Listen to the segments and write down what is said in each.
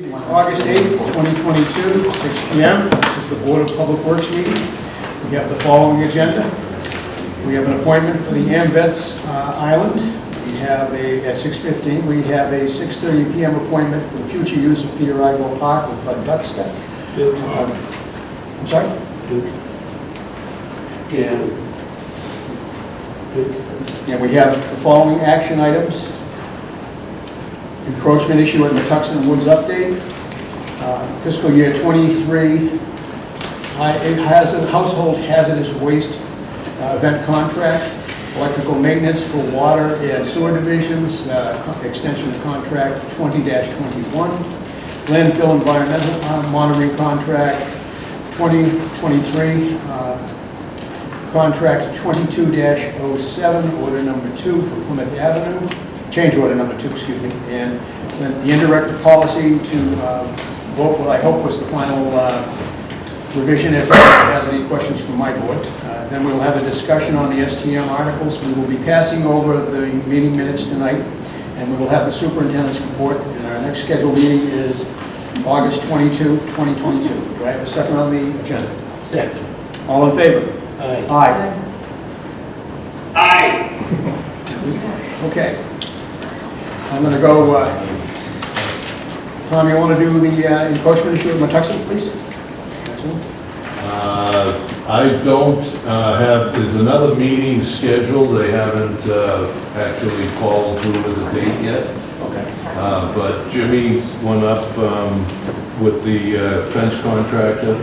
August 8th, 2022, 6 p.m. This is the Board of Public Works meeting. We have the following agenda. We have an appointment for the AMVETS Island. We have at 6:15. We have a 6:30 p.m. appointment for the future use of Peter Igo Park with Bud Duckstead. I'm sorry? And we have the following action items. Encroachment issue at Metuxin Woods update. Fiscal year 23 household hazardous waste event contract. Electrical maintenance for water and sewer divisions. Extension of contract 20-21. Landfill environmental monitoring contract 2023. Contract 22-07, order number 2 for Plymouth Avenue. Change order number 2, excuse me, and then the indirect policy to vote what I hope was the final revision. If anyone has any questions from my board, then we will have a discussion on the STM articles. We will be passing over the meeting minutes tonight, and we will have the superintendent's report. And our next scheduled meeting is August 22, 2022. Do I have a second on the agenda? Second. All in favor? Aye. Aye. Aye. Okay. I'm going to go, Tom, you want to do the encroachment issue at Metuxin, please? I don't have, there's another meeting scheduled. They haven't actually followed through with the date yet. Okay. But Jimmy went up with the fence contractor,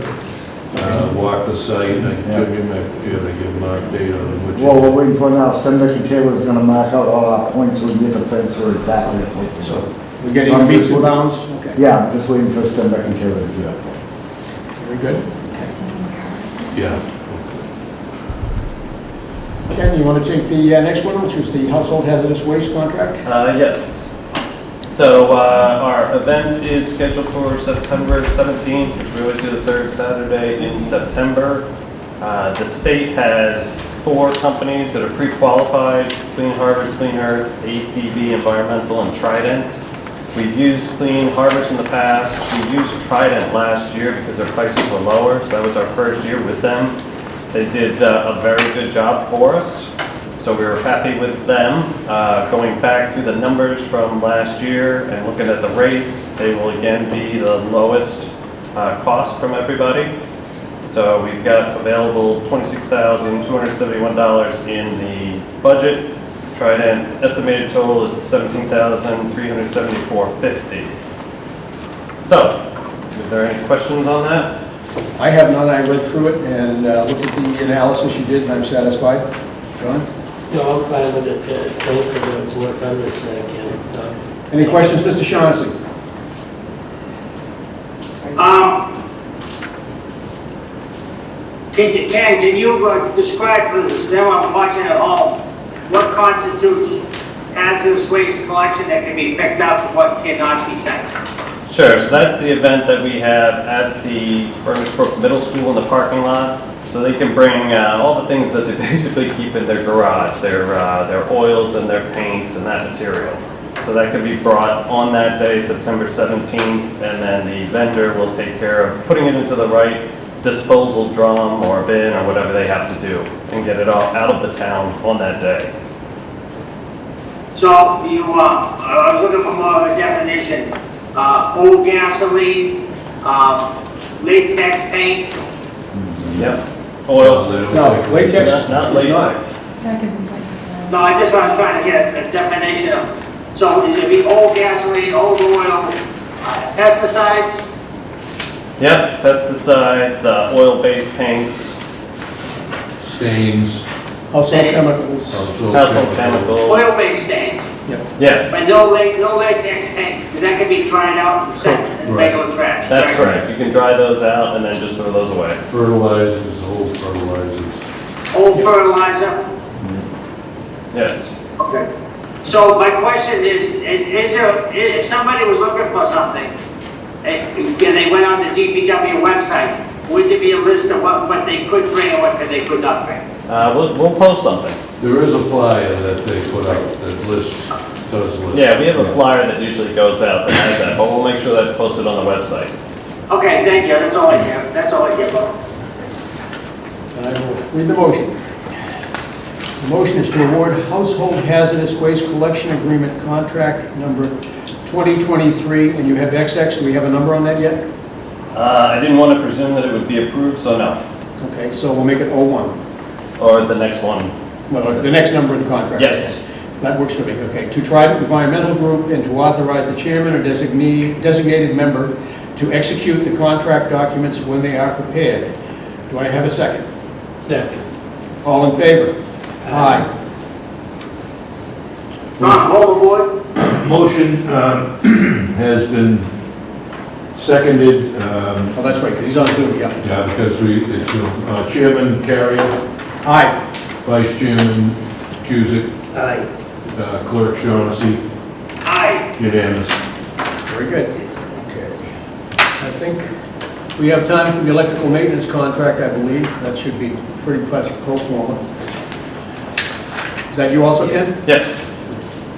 walked the site, and Jimmy might be able to give an update on which. Well, we're waiting for now. Stenbeck and Taylor's gonna mark out all our points so we get the fence or exactly what to So do. we're getting meets and bounds? Okay. Yeah, I'm just waiting for Stenbeck and Taylor to do that. Very good. Yeah. Ken, you want to take the next one, which is the household hazardous waste contract? Yes. So our event is scheduled for September 17th, which we always do the third Saturday in September. The state has 4 companies that are pre-qualified: Clean Harbors, Clean Earth, ACB Environmental, and Trident. We've used Clean Harbors in the past. We used Trident last year because their prices were lower, so that was our first year with them. They did a very good job for us. So we were happy with them. Going back to the numbers from last year and looking at the rates, they will again be the lowest cost from everybody. So we've got available $26,271 in the budget. Trident estimated total is $17,374.50. So, is there any questions on that? I have none. I read through it and looked at the analysis you did, and I'm satisfied. John? No, I'm fine with it. Thanks for the work on this, Ken. Any questions, Mr. Shaughnessy? Can you describe for them watching at home what constitutes hazardous waste collection that can be picked up and what cannot be sent? Sure, so that's the event that we have at the Furnace Brook Middle School in the parking lot. So they can bring all the things that they basically keep in their garage, their oils and their paints and that material. So that can be brought on that day, September 17th, and then the vendor will take care of putting it into the right disposal drum or bin or whatever they have to do and get it all out of the town on that day. So you, I was looking for more of a definition. Old gasoline, latex paint. Yep. Oil. No, latex is Not not. No, I just was trying to get a definition of. So it'd be old gasoline, old oil, pesticides. Yep, pesticides, oil-based paints, Stains. Household chemicals. household chemicals. Oil-based stains, Yes, but no latex paint, because that can be dried out and sent in regular trash. that's correct. You can dry those out and then just throw those away. Fertilizers, old fertilizers. Old fertilizer. Yes. Okay. So my question is there, if somebody was looking for something, and they went on the DPW website, would there be a list of what they could bring and what they could not bring? We'll post something. There is a flyer that they put out that lists does list. Yeah, we have a flyer that usually goes out that has that, but we'll make sure that's posted on the website. Okay, thank you, that's all I care, that's all I care about. And I will read the motion. The motion is to award household hazardous waste collection agreement contract number 2023, and you have XX. Do we have a number on that yet? I didn't want to presume that it would be approved, so no. Okay, so we'll make it 01. Or the next one. Well, the next number in the contract. Yes. That works for me. Okay, to Trident Environmental Group and to authorize the chairman or designated member to execute the contract documents when they are prepared. Do I have a second? Second. All in favor? Aye. Tom, hold the board. Motion has been seconded, Oh, that's right, because he's on Zoom, yeah. yeah, because it's Chairman Carrier, Aye. Vice Chairman Cusick, Aye. Clerk Shaughnessy, Aye. unanimous. Very good. Okay. I think we have time for the electrical maintenance contract, I believe. That should be pretty much pro forma. Is that you also, Ken? Yes.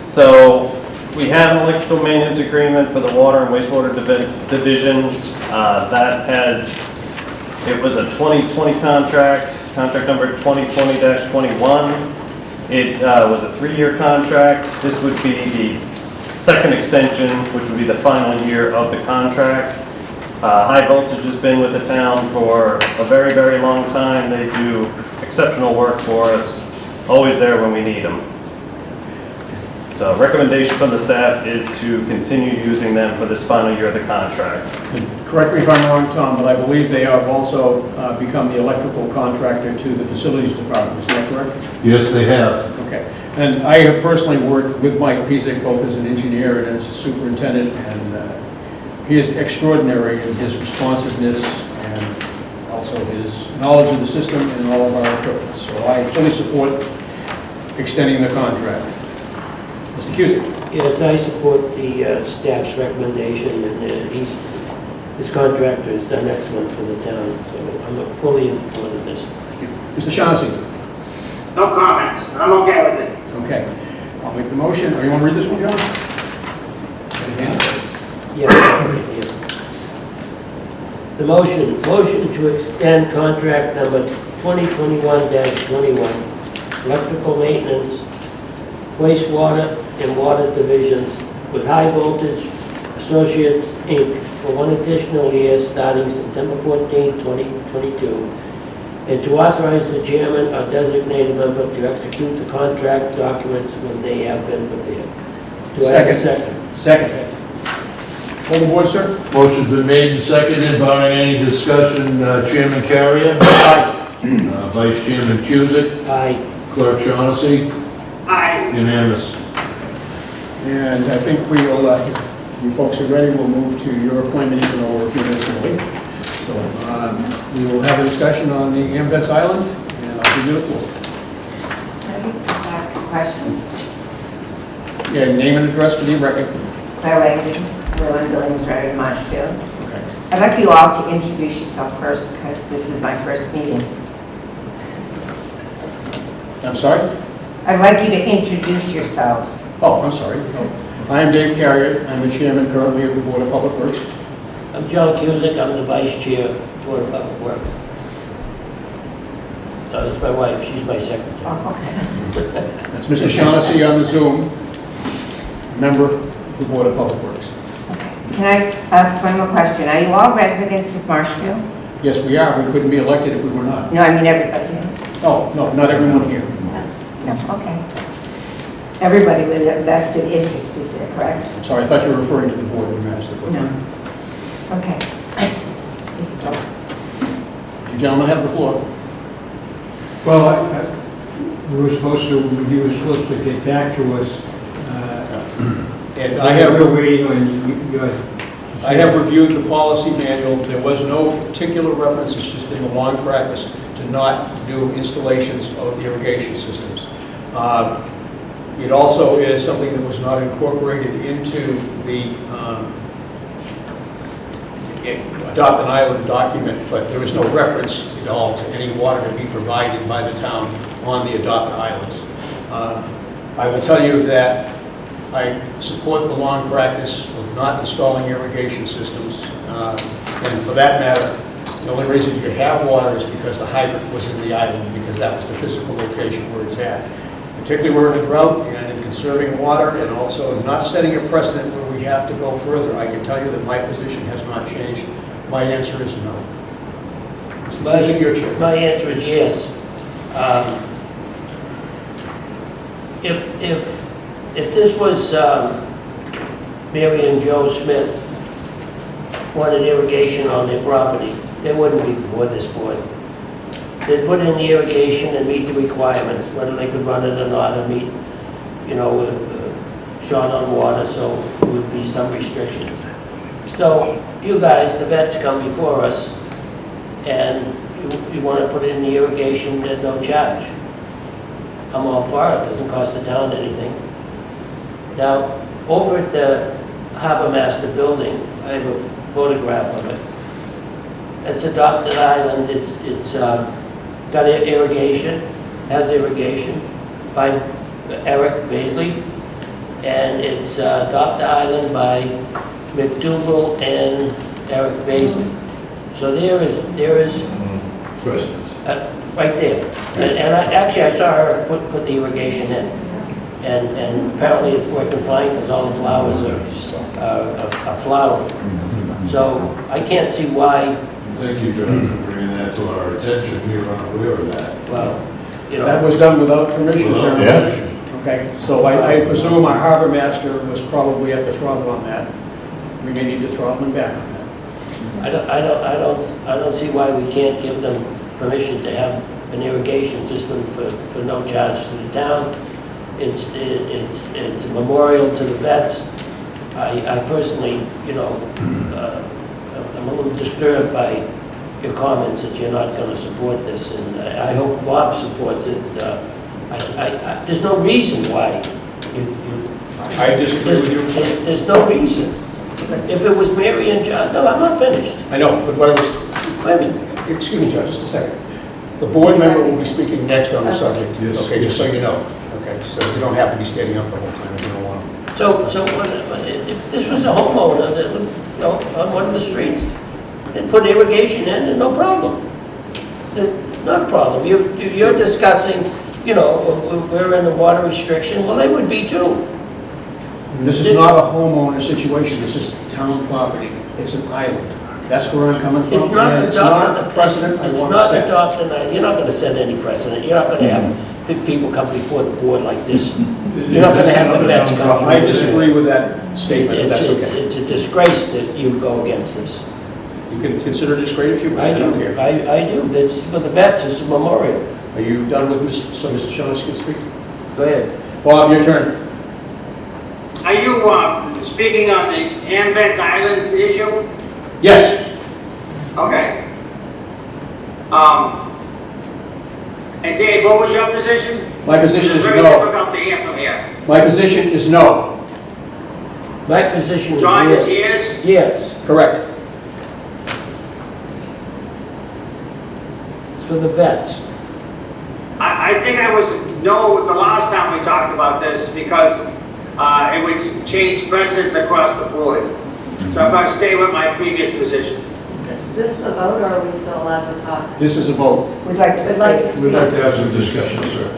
So we have an electrical maintenance agreement for the water and wastewater divisions. It was a 2020 contract number 2020-21. It was a 3-year contract. This would be the second extension, which would be the final year of the contract. High Voltage has been with the town for a very, very long time. They do exceptional work for us, always there when we need them. So recommendation from the staff is to continue using them for this final year of the contract. Correct me if I'm wrong, Tom, but I believe they have also become the electrical contractor to the facilities department. Is that correct? Yes, they have. Okay. And I have personally worked with Mike Pizik, both as an engineer and as a superintendent, and he is extraordinary in his responsiveness and also his knowledge of the system and all of our equipment. So I fully support extending the contract. Mr. Cusick? Yes, I support the staff's recommendation, and his contractor has done excellent for the town, so I'm fully in support of this. Mr. Shaughnessy? No comments, I'm okay with it. Okay. I'll make the motion. Or you want to read this one, John? Yes. The motion to extend contract number 2021-21, electrical maintenance, wastewater and water divisions with High Voltage Associates, Inc. for 1 additional year starting September 14, 2022, and to authorize the chairman or designated member to execute the contract documents when they have been prepared. Do I have a second? Second. Hold the board, sir. Motion's been made and seconded, barring any discussion, Chairman Carrier, Vice Chairman Cusick, Aye. Clerk Shaughnessy, Aye. unanimous. And I think we'll, if you folks are ready, we'll move to your appointment, even though we're a few minutes late. So we will have a discussion on the Ambets Island, and I'll give you the floor. Can I just ask a question? Yeah, name and address for the record. Claire Langley, Berlin Buildings, right in Marshfield. Okay. I'd like you all to introduce yourself first, because this is my first meeting. I'm sorry? I'd like you to introduce yourselves. Oh, I'm sorry. Oh. I am Dave Carrier. I'm the chairman currently of the Board of Public Works. I'm John Cusick, I'm the vice chair, Board of Public Works. That's my wife, she's my secretary. Oh, okay. That's Mr. Shaughnessy on the Zoom, member of the Board of Public Works. Can I ask one more question? Are you all residents of Marshfield? Yes, we are. We couldn't be elected if we were not. No, I mean everybody here. Oh, no, not everyone here. No, okay. Everybody with a vested interest is there, correct? I'm sorry, I thought you were referring to the board when you asked the question. No. Okay. You gentlemen have the floor. Well, he was supposed to get back to us. And We're waiting on your... I have reviewed the policy manual. There was no particular reference, it's just been the long practice to not do installations of irrigation systems. It also is something that was not incorporated into the Adopt an Island document, but there is no reference at all to any water to be provided by the town on the Adopt Islands. I will tell you that I support the long practice of not installing irrigation systems. And for that matter, the only reason you have water is because the hydrant was in the island, because that was the physical location where it's at. Particularly we're in a drought and in conserving water, and also not setting a precedent where we have to go further. I can tell you that my position has not changed. My answer is no. Mr. Isaac, your chair. My answer is yes. If this was Mary and Joe Smith wanted irrigation on their property, they wouldn't be before this board. They'd put in the irrigation and meet the requirements, whether they could run it or not, and meet, short on water, so there would be some restrictions. So you guys, the vets, come before us, and you want to put in the irrigation at no charge. I'm all for it, doesn't cost the town anything. Now, over at the Harbor Master building, I have a photograph of it. It's adopted island, it's got irrigation, has irrigation by Eric Baisley, and it's adopted island by McDougal and Eric Baisley. So there is right there. And I saw her put the irrigation in. And apparently it's working fine because all the flowers are flowering. So I can't see why. Thank you, John, for bringing that to our attention. We were unaware of that. Well, That was done without permission? Without permission. Okay, so I presume our harbor master was probably at the throttle on that. We may need to throttle him back on that. I don't see why we can't give them permission to have an irrigation system for no charge to the town. It's a memorial to the vets. I personally, I'm a little disturbed by your comments that you're not going to support this, and I hope Bob supports it. There's no reason why I disagree with you. There's no reason. If it was Mary and John, no, I'm not finished. I know, but what I was, Wait a minute. excuse me, Judge, just a second. The board member will be speaking next on the subject. Yes. Okay, just so you know. Okay, so you don't have to be standing up the whole time if you don't want to. So if this was a homeowner that was, on one of the streets, they'd put irrigation in and no problem. Not a problem. You're discussing, we're in a water restriction. Well, they would be too. This is not a homeowner situation, this is town property. It's an island. That's where I'm coming from. It's not and it's not adopted. a precedent I It's want to not set. adopted. You're not going to set any precedent. You're not going to have people come before the board like this. You're not going to have the vets come. I disagree with that statement, but that's okay. It's a disgrace that you would go against this. You can consider it disgrace if you wish. I do. Here. I do. This for the vets. It's a memorial. Are you done with Mr. Shaughnessy can speak? Go ahead. Bob, your turn. Are you speaking on the Ambet Island issue? Yes. Okay. And Dave, what was your position? My position is It's very no. difficult to hear from here. My position is no. My position is John is yes. yes? Yes. Correct. It's for the vets. I think I was no the last time we talked about this because it would change precedents across the board. So I'm going to stay with my previous position. Is this the vote, or are we still allowed to talk? This is a vote. We'd like to We'd like to speak. speak. We'd like to have some discussion, sir.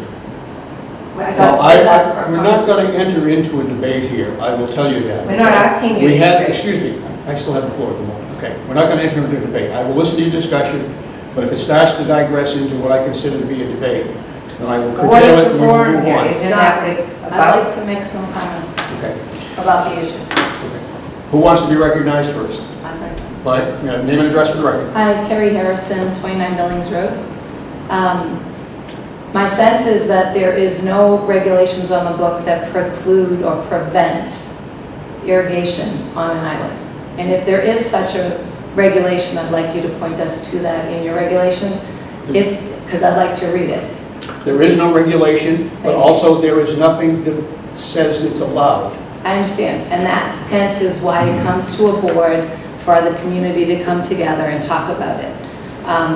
I got stood up for a We're not going to conversation. enter into a debate here, I will tell you that. We're not asking you We to had, debate. excuse me, I still have the floor at the moment. Okay, we're not going to enter into a debate. I will listen to your discussion, but if it starts to digress into what I consider to be a debate, then I will But what curtail is it the and we will forum move here? on. Isn't that what it's I'd about? like to make some comments Okay. about the issue. Who wants to be recognized first? I'd like to. By, name and address for the record. Hi, Kerry Harrison, 29 Billings Road. My sense is that there is no regulations on the book that preclude or prevent irrigation on an island. And if there is such a regulation, I'd like you to point us to that in your regulations, because I'd like to read it. There is no regulation, but Thank you. also there is nothing that says it's allowed. I understand, and that hence is why it comes to a board for the community to come together and talk about it.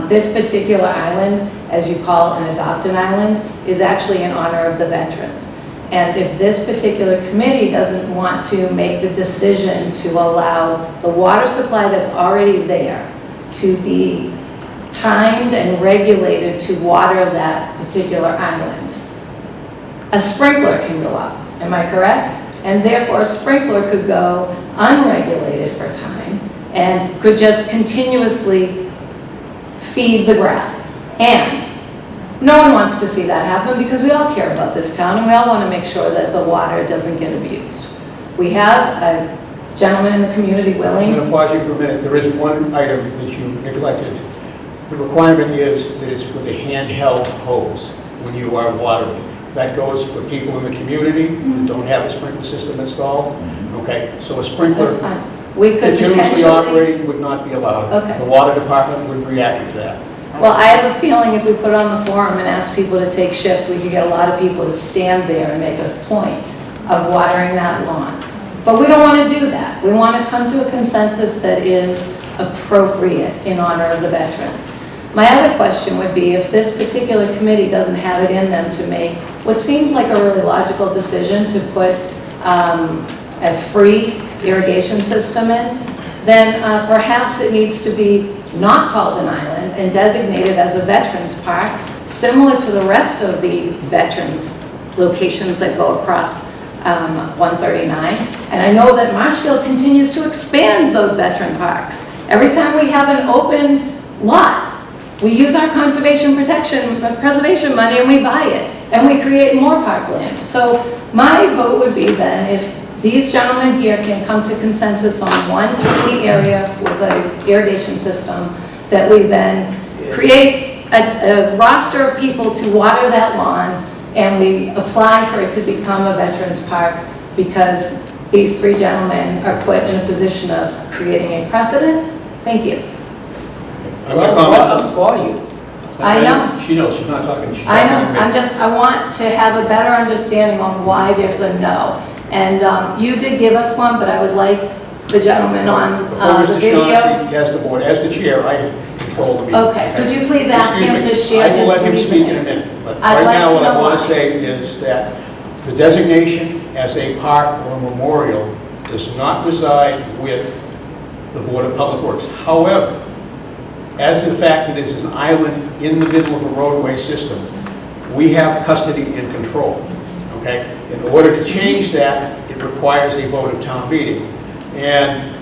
This particular island, as you call an adopted island, is actually in honor of the veterans. And if this particular committee doesn't want to make the decision to allow the water supply that's already there to be timed and regulated to water that particular island, a sprinkler can go up, am I correct? And therefore, a sprinkler could go unregulated for time and could just continuously feed the grass. And no one wants to see that happen because we all care about this town and we all want to make sure that the water doesn't get abused. We have a gentleman in the community I'm willing. going to pause you for a minute. There is one item that you neglected. The requirement is that it's with a handheld hose when you are watering. That goes for people in the community who don't have a sprinkler system installed. Okay, so a sprinkler That's fine. We could continuously potentially, operating would not be allowed. Okay. The water department would react to that. well, I have a feeling if we put on the forum and ask people to take shifts, we could get a lot of people to stand there and make a point of watering that lawn. But we don't want to do that. We want to come to a consensus that is appropriate in honor of the veterans. My other question would be if this particular committee doesn't have it in them to make what seems like a really logical decision to put a free irrigation system in, then perhaps it needs to be not called an island and designated as a veterans park, similar to the rest of the veterans locations that go across 139. And I know that Marshfield continues to expand those veteran parks. Every time we have an open lot, we use our conservation preservation money and we buy it and we create more parkland. So my vote would be then if these gentlemen here can come to consensus on one tiny area with an irrigation system, that we then create a roster of people to water that lawn and we apply for it to become a veterans park because these three gentlemen are put in a position of creating a precedent. Thank you. I'm going to comment. I'm for you. I know. She knows, she's not talking, she's I talking know, to me. I want to have a better understanding on why there's a no. And you did give us one, but I would like the gentleman on Before the Mr. video. Shaughnessy has the board, as the chair, I control the meeting. Okay, could you please ask him to share I will his let him speak in a reasoning? minute, but I'd right like now to what I know want why. to say is that the designation as a park or memorial does not reside with the Board of Public Works. However, as to the fact that it's an island in the middle of a roadway system, we have custody and control, okay? In order to change that, it requires a vote of town meeting. And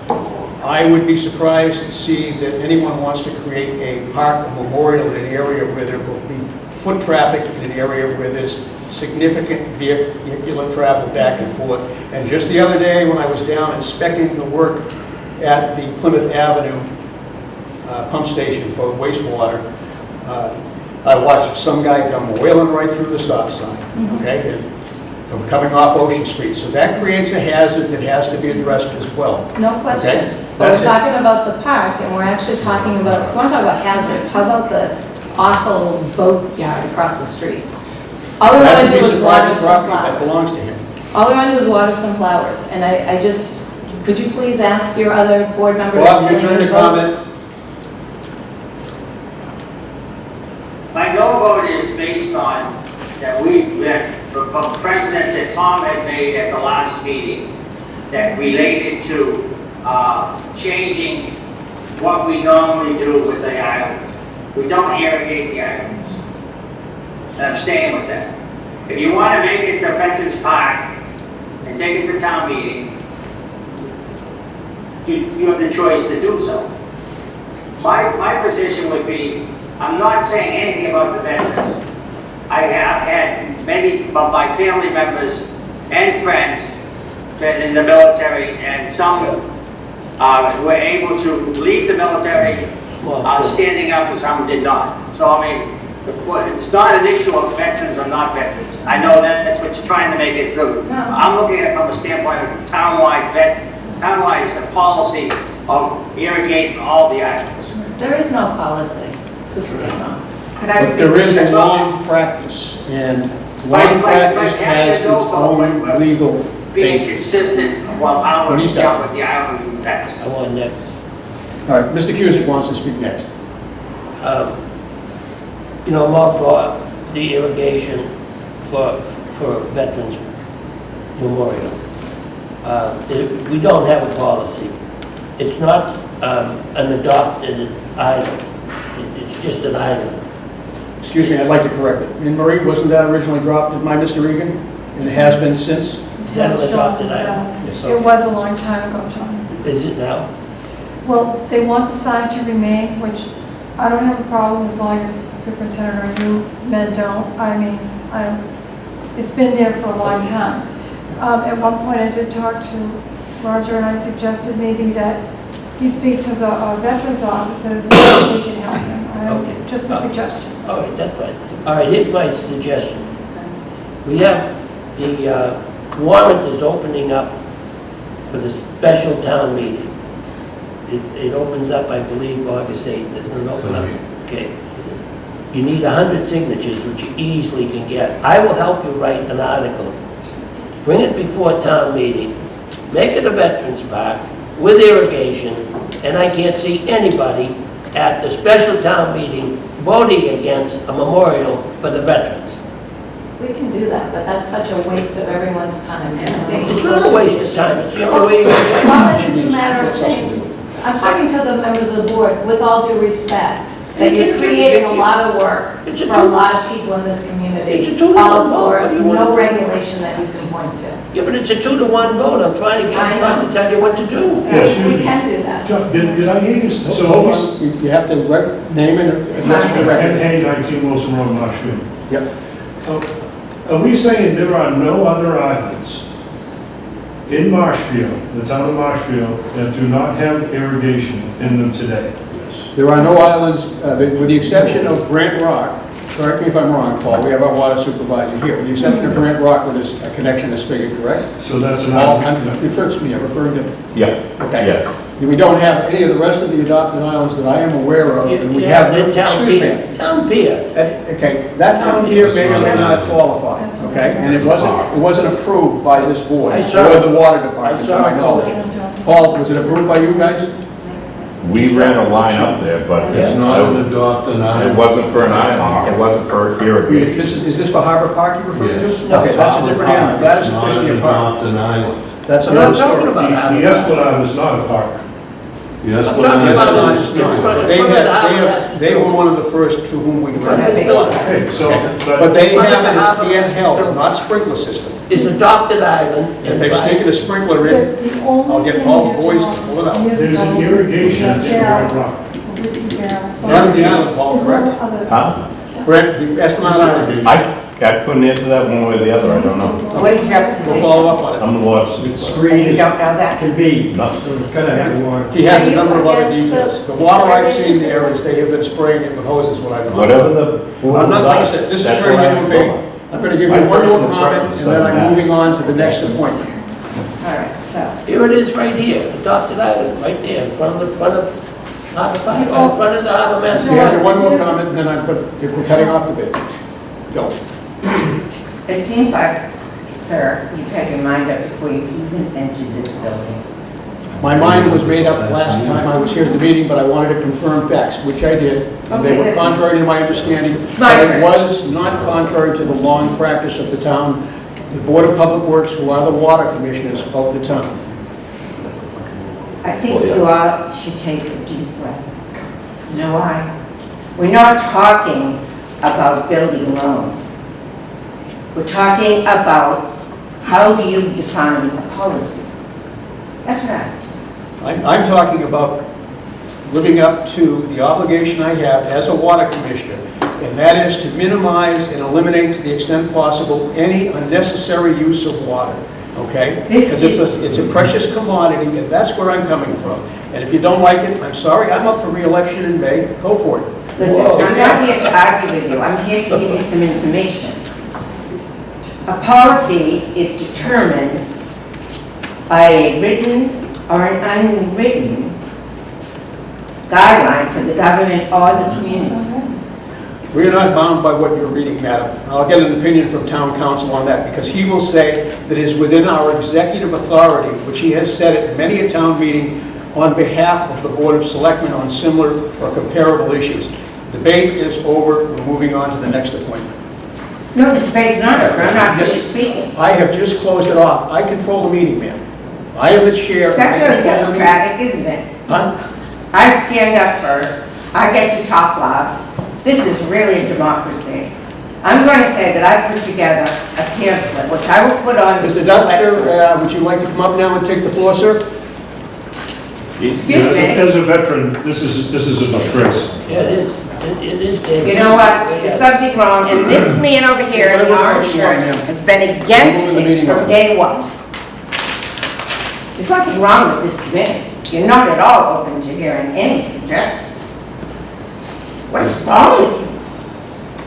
I would be surprised to see that anyone wants to create a park or memorial in an area where there will be foot traffic, in an area where there's significant vehicular travel back and forth. And just the other day, when I was down inspecting the work at the Plymouth Avenue pump station for wastewater, I watched some guy come wailing right through the stop sign, okay, and from coming off Ocean Street. So that creates a hazard that has to be addressed as well. No question. Okay, But that's we're it. talking about the park, and we're actually talking about, if we want to talk about hazards, how about the awful boat yard across the street? All we want That's to a do piece is of water private some property that flowers. belongs to him. All we want to do is water some flowers, and I just, could you please ask your other board member? Bob, to your explain turn to his vote? comment. My no vote is based on that from precedent that Tom had made at the last meeting that related to changing what we normally do with the islands. We don't irrigate the islands. And I'm staying with that. If you want to make it the Veterans Park and take it to town meeting, you have the choice to do so. My position would be, I'm not saying anything about the veterans. I have had many of my family members and friends been in the military, and some were able to leave the military standing up and some did not. So I mean, it's not an issue of veterans or not veterans. I know that's what you're trying to make it through. No. I'm looking at it from a standpoint of townwide is the policy of irrigating all the islands. There is no policy to stand on. But there is a long practice, and long practice has its own legal Being basis. consistent while how When we he's dealt done. with the islands in the past. I want next. All right, Mr. Cusick wants to speak next. You know, I'm all for the irrigation for veterans memorial. We don't have a policy. It's not an adopted item. It's just an item. Excuse me, I'd like to correct it. Anne Marie, wasn't that originally dropped by Mr. Egan? And it has been since? Is that an adopted item? Yes, It okay. was a long time ago, John. Is it now? Well, they want the sign to remain, which I don't have a problem as long as the superintendent or you men don't. I mean, it's been there for a long time. At one point, I did talk to Roger, and I suggested maybe that he speak to the veterans offices and we can help him. Okay. Just a suggestion. All right, that's fine. All right, here's my suggestion. We have the warrant is opening up for the special town meeting. It opens up, I believe, August 8th, doesn't it open up? Okay. You need 100 signatures, which you easily can get. I will help you write an article. Bring it before town meeting, make it a veterans park with irrigation, and I can't see anybody at the special town meeting voting against a memorial for the veterans. We can do that, but that's such a waste of everyone's time. It's not a waste of time, it's the only way you can Well, it's just a matter of saying, I'm talking to the members of the board, with all due respect, that you're creating a lot of work It's a for a lot of people in this community. It's a 2-to-1 all vote. What for do you want? no regulation that you can point to. Yeah, but it's a 2-to-1 vote, I'm trying to tell you what to do. So we can do that. John, did I hear you? So hold on, you have to name and address for the record. Hey, 19 Wilson Road, Marshfield. Yep. Are we saying there are no other islands in Marshfield, the town of Marshfield, that do not have irrigation in them today? There are no islands, with the exception of Brant Rock. Correct me if I'm wrong, Paul, we have our water supervisor here. With the exception of Brant Rock, where there's a connection to Spigot, correct? So that's an All, island. I'm referring to, Yeah, okay. yes. We don't have any of the rest of the adopted islands that I am aware of, and we You have, the town excuse pier. me. Town pier. Okay, that town here may or may not qualify, okay? And it wasn't approved by this board, I saw or it. the water department, I to saw my it. knowledge. Paul, was it approved by you guys? We ran a line up there, but It's not an adopted it island. wasn't for an island, it wasn't for irrigation. Is this for Harbor Park you referred to? Yes. Okay, that's a different animal, that is It's not an officially a park. adopted island. That's I'm not another talking story. about that. The Esplanade is not a park. Yes, I'm but talking it's about not. this in front of They the harbor. they were one of the first to whom we It's went. a building. Okay, so, But they Front of have the it harbor. as handheld, not sprinkler system. Is adopted island. If they're sticking a sprinkler in, The only I'll get thing Paul's that boys John to pull it out. years There's an ago irrigation was at the Stone barrels, Rock. the whiskey barrels. Not in the island, Paul, There's no correct? other- Huh? Brent, the Esplanade Island, I couldn't answer that one way or the other, I don't know. What is your we'll position? follow up on it. I'm the water It's supervisor. green, You don't know that? can be, Nothing. so it's gotta have water. He has Are a you number of other against details. the The water I've seen irrigation there is system? they have been spraying it with hoses, what I've. Whatever the board I'm not, like I said, decides, this is that's turning what I into a go big, by. I'm gonna give My you one more personal comment, preference and then doesn't I'm matter. moving on to the next appointment. All right, so, Here it is right here, adopted island, right there, in front of Harbor Park, in front of the Harbor Master. You have your one more comment, and then we're cutting off the bid. Go. it seems like, sir, you've had your mind up before you even entered this building. My mind was made up last time I was here at the meeting, but I wanted to confirm facts, which I did. And they Okay, were listen. contrary to my understanding, My but it turn. was not contrary to the long practice of the town, the Board of Public Works, who are the water commissioners of the town. I think you all should take a deep breath. You know why? We're not talking about building loan. We're talking about how do you define a policy. That's right. I'm talking about living up to the obligation I have as a water commissioner, and that is to minimize and eliminate to the extent possible any unnecessary use of water, okay? This Because is- it's a precious commodity, and that's where I'm coming from. And if you don't like it, I'm sorry, I'm up for re-election in May, go for it. Listen, Whoa. I'm not here to argue with you, I'm here to give you some information. A policy is determined by a written or an unwritten guideline for the government or the community. We are not bound by what you're reading, madam. I'll get an opinion from town council on that, because he will say that it is within our executive authority, which he has said at many a town meeting on behalf of the Board of Selectmen on similar or comparable issues. Debate is over, we're moving on to the next appointment. No, the debate's not over, I'm not finished speaking. I have just closed it off. I control the meeting, ma'am. I am the chair. That's I really control the meeting. democratic, isn't it? Huh? I stand up first, I get to talk last. This is really a democracy. I'm going to say that I put together a pamphlet, which I will put on the Mr. website. Dutcher, would you like to come up now and take the floor, sir? Excuse me. As a veteran, this is a disgrace. Yeah, it is. It is dangerous. You know what, there's something wrong, and this man over here in the orange shirt has been against it from day one. There's nothing wrong with this committee. You're not at all open to hearing any suggestions. What's wrong with you?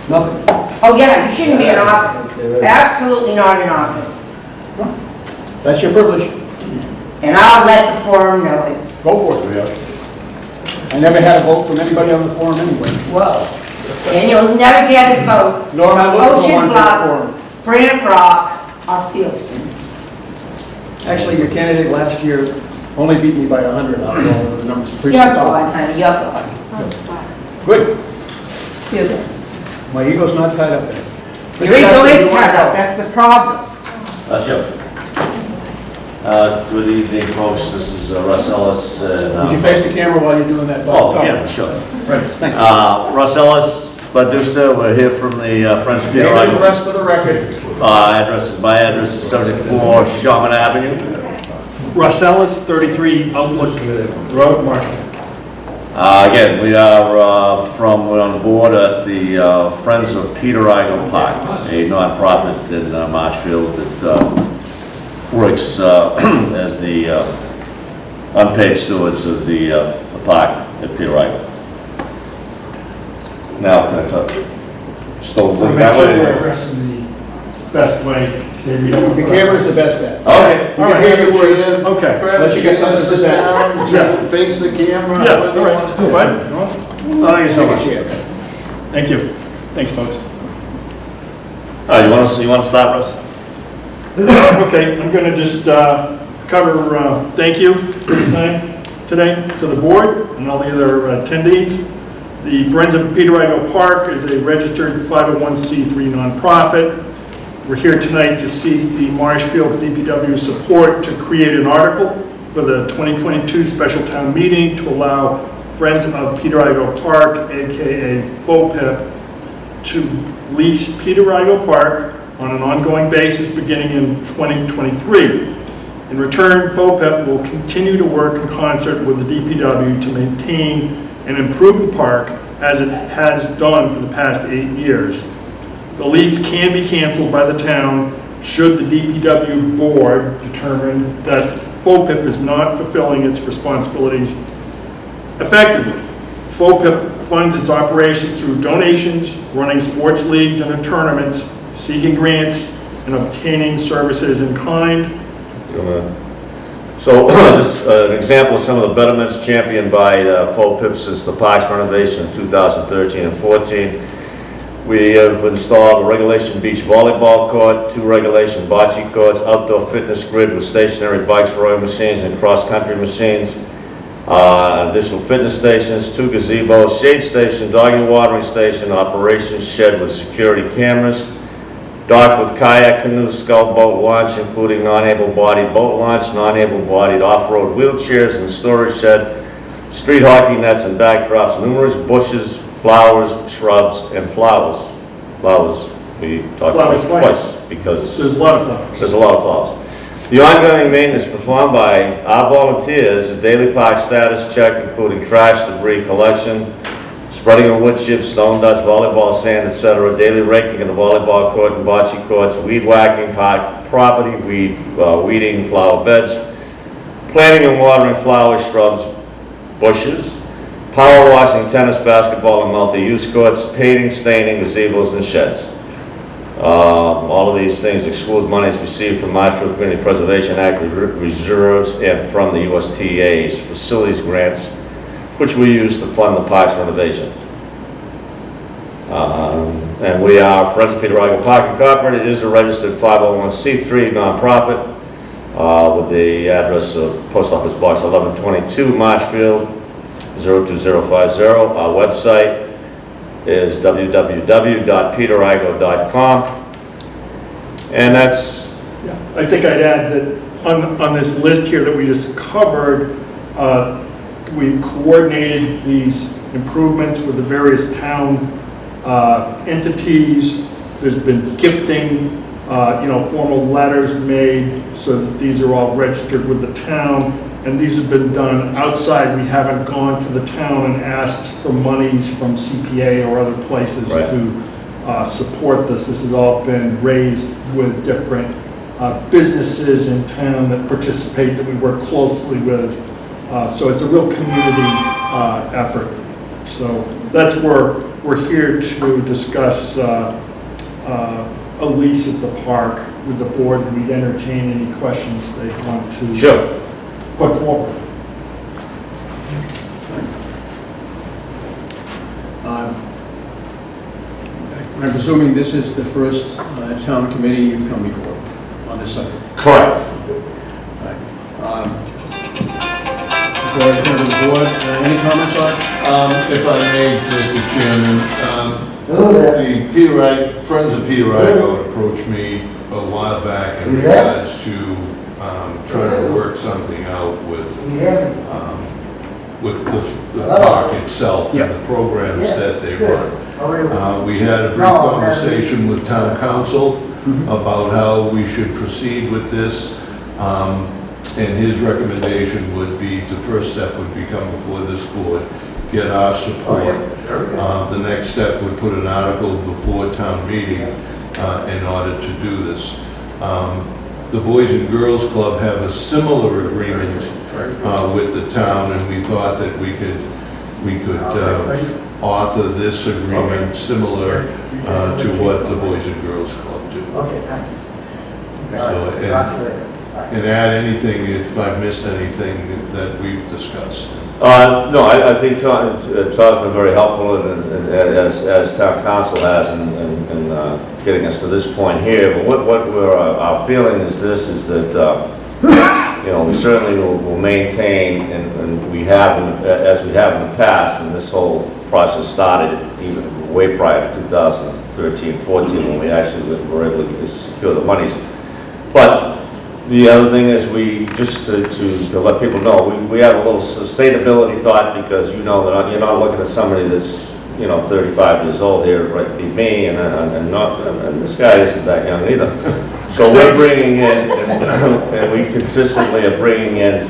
Nothing. Oh yeah, you shouldn't be in office. Absolutely not in office. That's your privilege. And I'll let the forum know it. Go for it, Rio. I never had a vote from anybody on the forum anyway. Well, and you'll never get a vote No, I'm not from looking for Ocean one for the Bluff, Granite Rock, or Fieldston. Actually, your candidate last year only beat me by 100 out of all the numbers. You're gone, honey, you're gone. Good. You're good. My ego's not tied up in it. Your ego is tied up, that's the problem. Sure. Good evening, folks. This is Russ Ellis. Would you face the camera while you're doing that? Oh, yeah, sure. Right, thank you. Russ Ellis, Badusta. We're here from the Friends of Peter Name and Rugg. address for the record. My address is 74 Sharman Avenue. Russ Ellis, 33 Outlook Road, Marshfield. Again, we're on the board at the Friends of Peter Rugg Park, a non-profit in Marshfield that works as the unpaid stewards of the park at Peter Rugg. Now, can I talk? Still Make that sure way? we're addressing the best way. The camera's the best bet. Okay. We can hear your words. Okay. Unless you got something to Sit say. down, Yeah. face the camera. Yeah, what do all you right. want to do? Fine. Thank you so much. Thank you. Thanks, folks. You want to start, Russ? Okay, I'm going to just cover thank you for your time today to the board and all the other attendees. The Friends of Peter Rugg Park is a registered 501c3 nonprofit. We're here tonight to seek the Marshfield DPW support to create an article for the 2022 special town meeting to allow Friends of Peter Rugg Park, aka FOPIP, to lease Peter Rugg Park on an ongoing basis beginning in 2023. In return, FOPIP will continue to work in concert with the DPW to maintain and improve the park as it has done for the past 8 years. The lease can be canceled by the town should the DPW board determine that FOPIP is not fulfilling its responsibilities effectively. FOPIP funds its operations through donations, running sports leagues and tournaments, seeking grants, and obtaining services in kind. So, just an example of some of the betterments championed by FOPIP since the park's renovation in 2013 and 14. We have installed a regulation beach volleyball court, 2 regulation bocce courts, outdoor fitness grid with stationary bikes, rowing machines, and cross-country machines. Additional fitness stations, 2 gazebos, shade station, doggy watering station, operations shed with security cameras, dock with kayak, canoe, scout boat launch, including non-able-bodied boat launch, non-able-bodied off-road wheelchairs, and storage shed, street hockey nets and backdrops, numerous bushes, flowers, shrubs, and flowers. Flowers, we talked about Flowers twice because There's a lot of flowers. there's a lot of flowers. The ongoing maintenance performed by our volunteers is daily park status check, including trash, debris collection, spreading of wood chips, stone dust, volleyball sand, etc., daily raking of the volleyball court and bocce courts, weed whacking, park property, weeding flower beds, planting and watering flowers, shrubs, bushes, power washing, tennis, basketball, and multi-use courts, painting, staining, gazebos, and sheds. All of these things exclude monies received from Marshfield Community Preservation Act reserves and from the USDA's facilities grants, which we use to fund the park's renovation. And we are Friends of Peter Rugg Park Incorporated. It is a registered 501c3 nonprofit with the address of Post Office Box 1122, Marshfield, 02050. Our website is www.peterigo.com. And that's, Yeah, I think I'd add that on this list here that we just covered, we've coordinated these improvements with the various town entities. There's been gifting, formal letters made so that these are all registered with the town. And these have been done outside. We haven't gone to the town and asked for monies from CPA or other places Right. to support this. This has all been raised with different businesses in town that participate, that we work closely with. So it's a real community effort. So that's where we're here to discuss a lease at the park with the board, and we'd entertain any questions they want to sure. put forward. I'm presuming this is the first town committee you've come before on this subject. Correct. Before I turn to the board, any comments on it? If I may, Mr. Chairman, the Friends of Peter Igo approached me a while back in regards to trying to work something out with the park itself and the programs that they run. We had a brief conversation with town council about how we should proceed with this. And his recommendation would be, the first step would be come before this board, get our support. The next step would put an article before town meeting in order to do this. The Boys and Girls Club have a similar agreement with the town, and we thought that we could author this agreement similar to what the Boys and Girls Club do. Okay, thanks. So, and add anything if I've missed anything that we've discussed. No, I think Todd's been very helpful, as town council has in getting us to this point here. But what our feeling is this, is that, we certainly will maintain, and we have, as we have in the past, and this whole process started even way prior to 2013-14, when we actually were able to secure the monies. But the other thing is, we just to let people know, we have a little sustainability thought, because you're not looking at somebody that's 35 years old here, right? Be me, and this guy isn't that young either. So we're bringing in, and we consistently are bringing in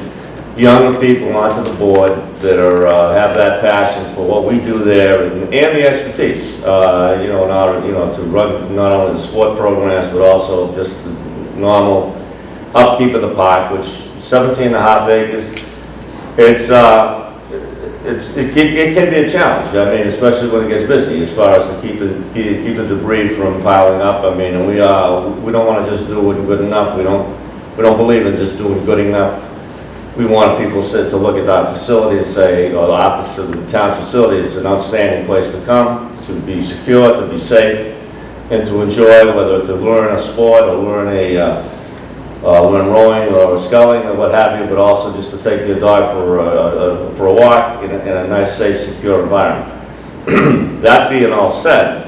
younger people onto the board that have that passion for what we do there, and the expertise, in order, to run not only the sport programs, but also just the normal upkeep of the park, which 17.5 acres. It can be a challenge. I mean, especially when it gets busy, as far as to keep the debris from piling up. I mean, and we don't want to just do it good enough. We don't believe in just doing good enough. We want people to look at our facility and say, or the town's facility is an outstanding place to come, to be secure, to be safe, and to enjoy, whether to learn a sport or learn rowing or sculling or what have you, but also just to take your dog for a walk in a nice, safe, secure environment. That being all said,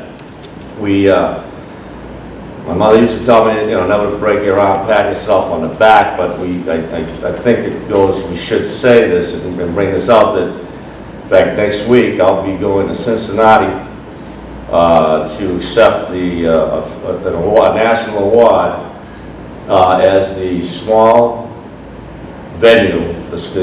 my mother used to tell me, never break your arm, pat yourself on the back, but I think it goes, we should say this and bring this out, that in fact next week I'll be going to Cincinnati to accept a national award as the small venue. There's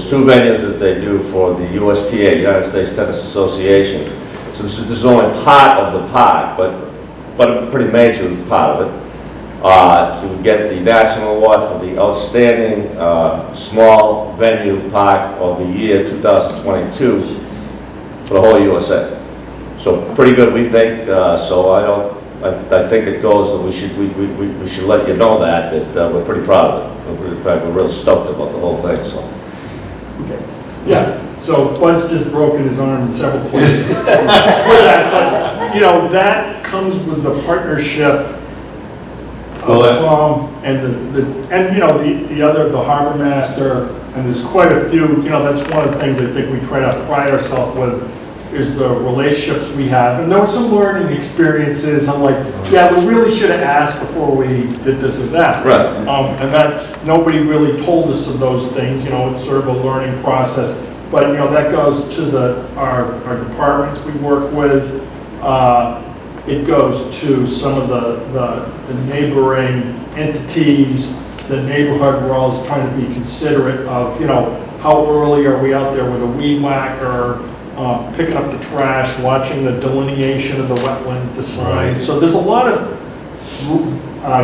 two venues that they do for the USTA, United States Tennis Association. So this is only part of the park, but a pretty major part of it, to get the national award for the outstanding small venue park of the year 2022 for the whole USA. So pretty good, we think. So I think it goes that we should let you know that we're pretty proud of it. In fact, we're real stoked about the whole thing. So. Okay. Yeah. So Bud's just broken his arm in several places. But that comes with the partnership of Tom and the harbor master, and there's quite a few. That's one of the things I think we try to pride ourselves with is the relationships we have. And there were some learning experiences. I'm like, yeah, we really should have asked before we did this or that. Right. And that's, nobody really told us of those things, you know, it's sort of a learning process. But, you know, that goes to our departments we work with. It goes to some of the neighboring entities, the neighborhood. We're always trying to be considerate of, you know, how early are we out there with a weed whacker, picking up the trash, watching the delineation of the wetlands, the signs. So there's a lot of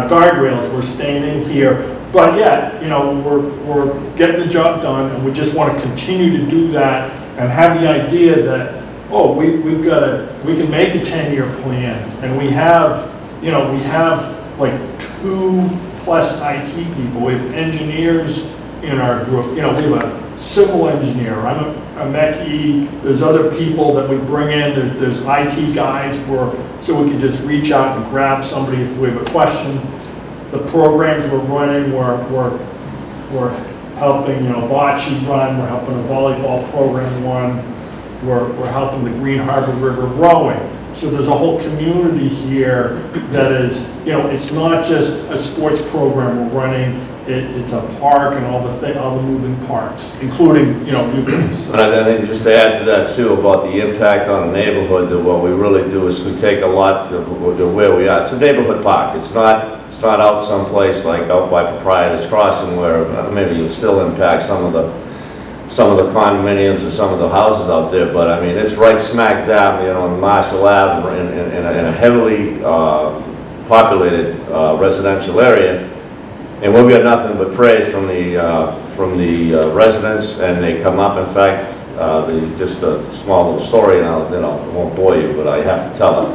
guardrails we're staying in here. But yeah, you know, we're getting the job done, and we just want to continue to do that and have the idea that, oh, we can make a 10-year plan, and we have like 2+ IT people. We have engineers in our group. You know, we have a civil engineer. I'm a mechie. There's other people that we bring in. There's IT guys so we can just reach out and grab somebody if we have a question. The programs we're running, we're helping, you know, bocce run. We're helping a volleyball program run. We're helping the Green Harbor River rowing. So there's a whole community here that is, you know, it's not just a sports program we're running. It's a park and all the moving parts, including, you know, new things. And I think just to add to that too, about the impact on the neighborhood, that what we really do is we take a lot of where we are. It's a neighborhood park. It's not out someplace like out by Proprietors Crossing where maybe you'll still impact some of the condominiums or some of the houses out there, but I mean, it's right smack dab, you know, in Marshall Ave in a heavily populated residential area. And we've got nothing but praise from the residents, and they come up. In fact, just a small little story, and I won't bore you, but I have to tell it,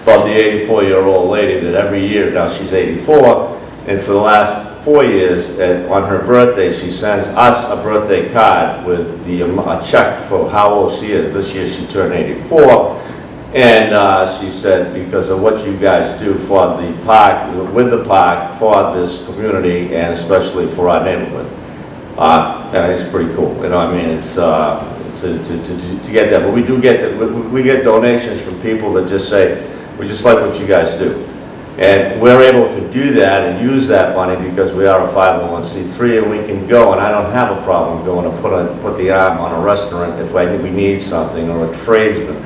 about the 84-year-old lady that every year, now she's 84, and for the last 4 years, on her birthday, she sends us a birthday card with a check for how old she is. This year she turned 84. And she said, because of what you guys do for the park, with the park, for this community, and especially for our neighborhood. And it's pretty cool, you know, I mean, it's to get that. But we do get donations from people that just say, we just like what you guys do. And we're able to do that and use that money because we are a 501c3, and we can go, and I don't have a problem going to put the arm on a restaurant if we need something, or a tradesman.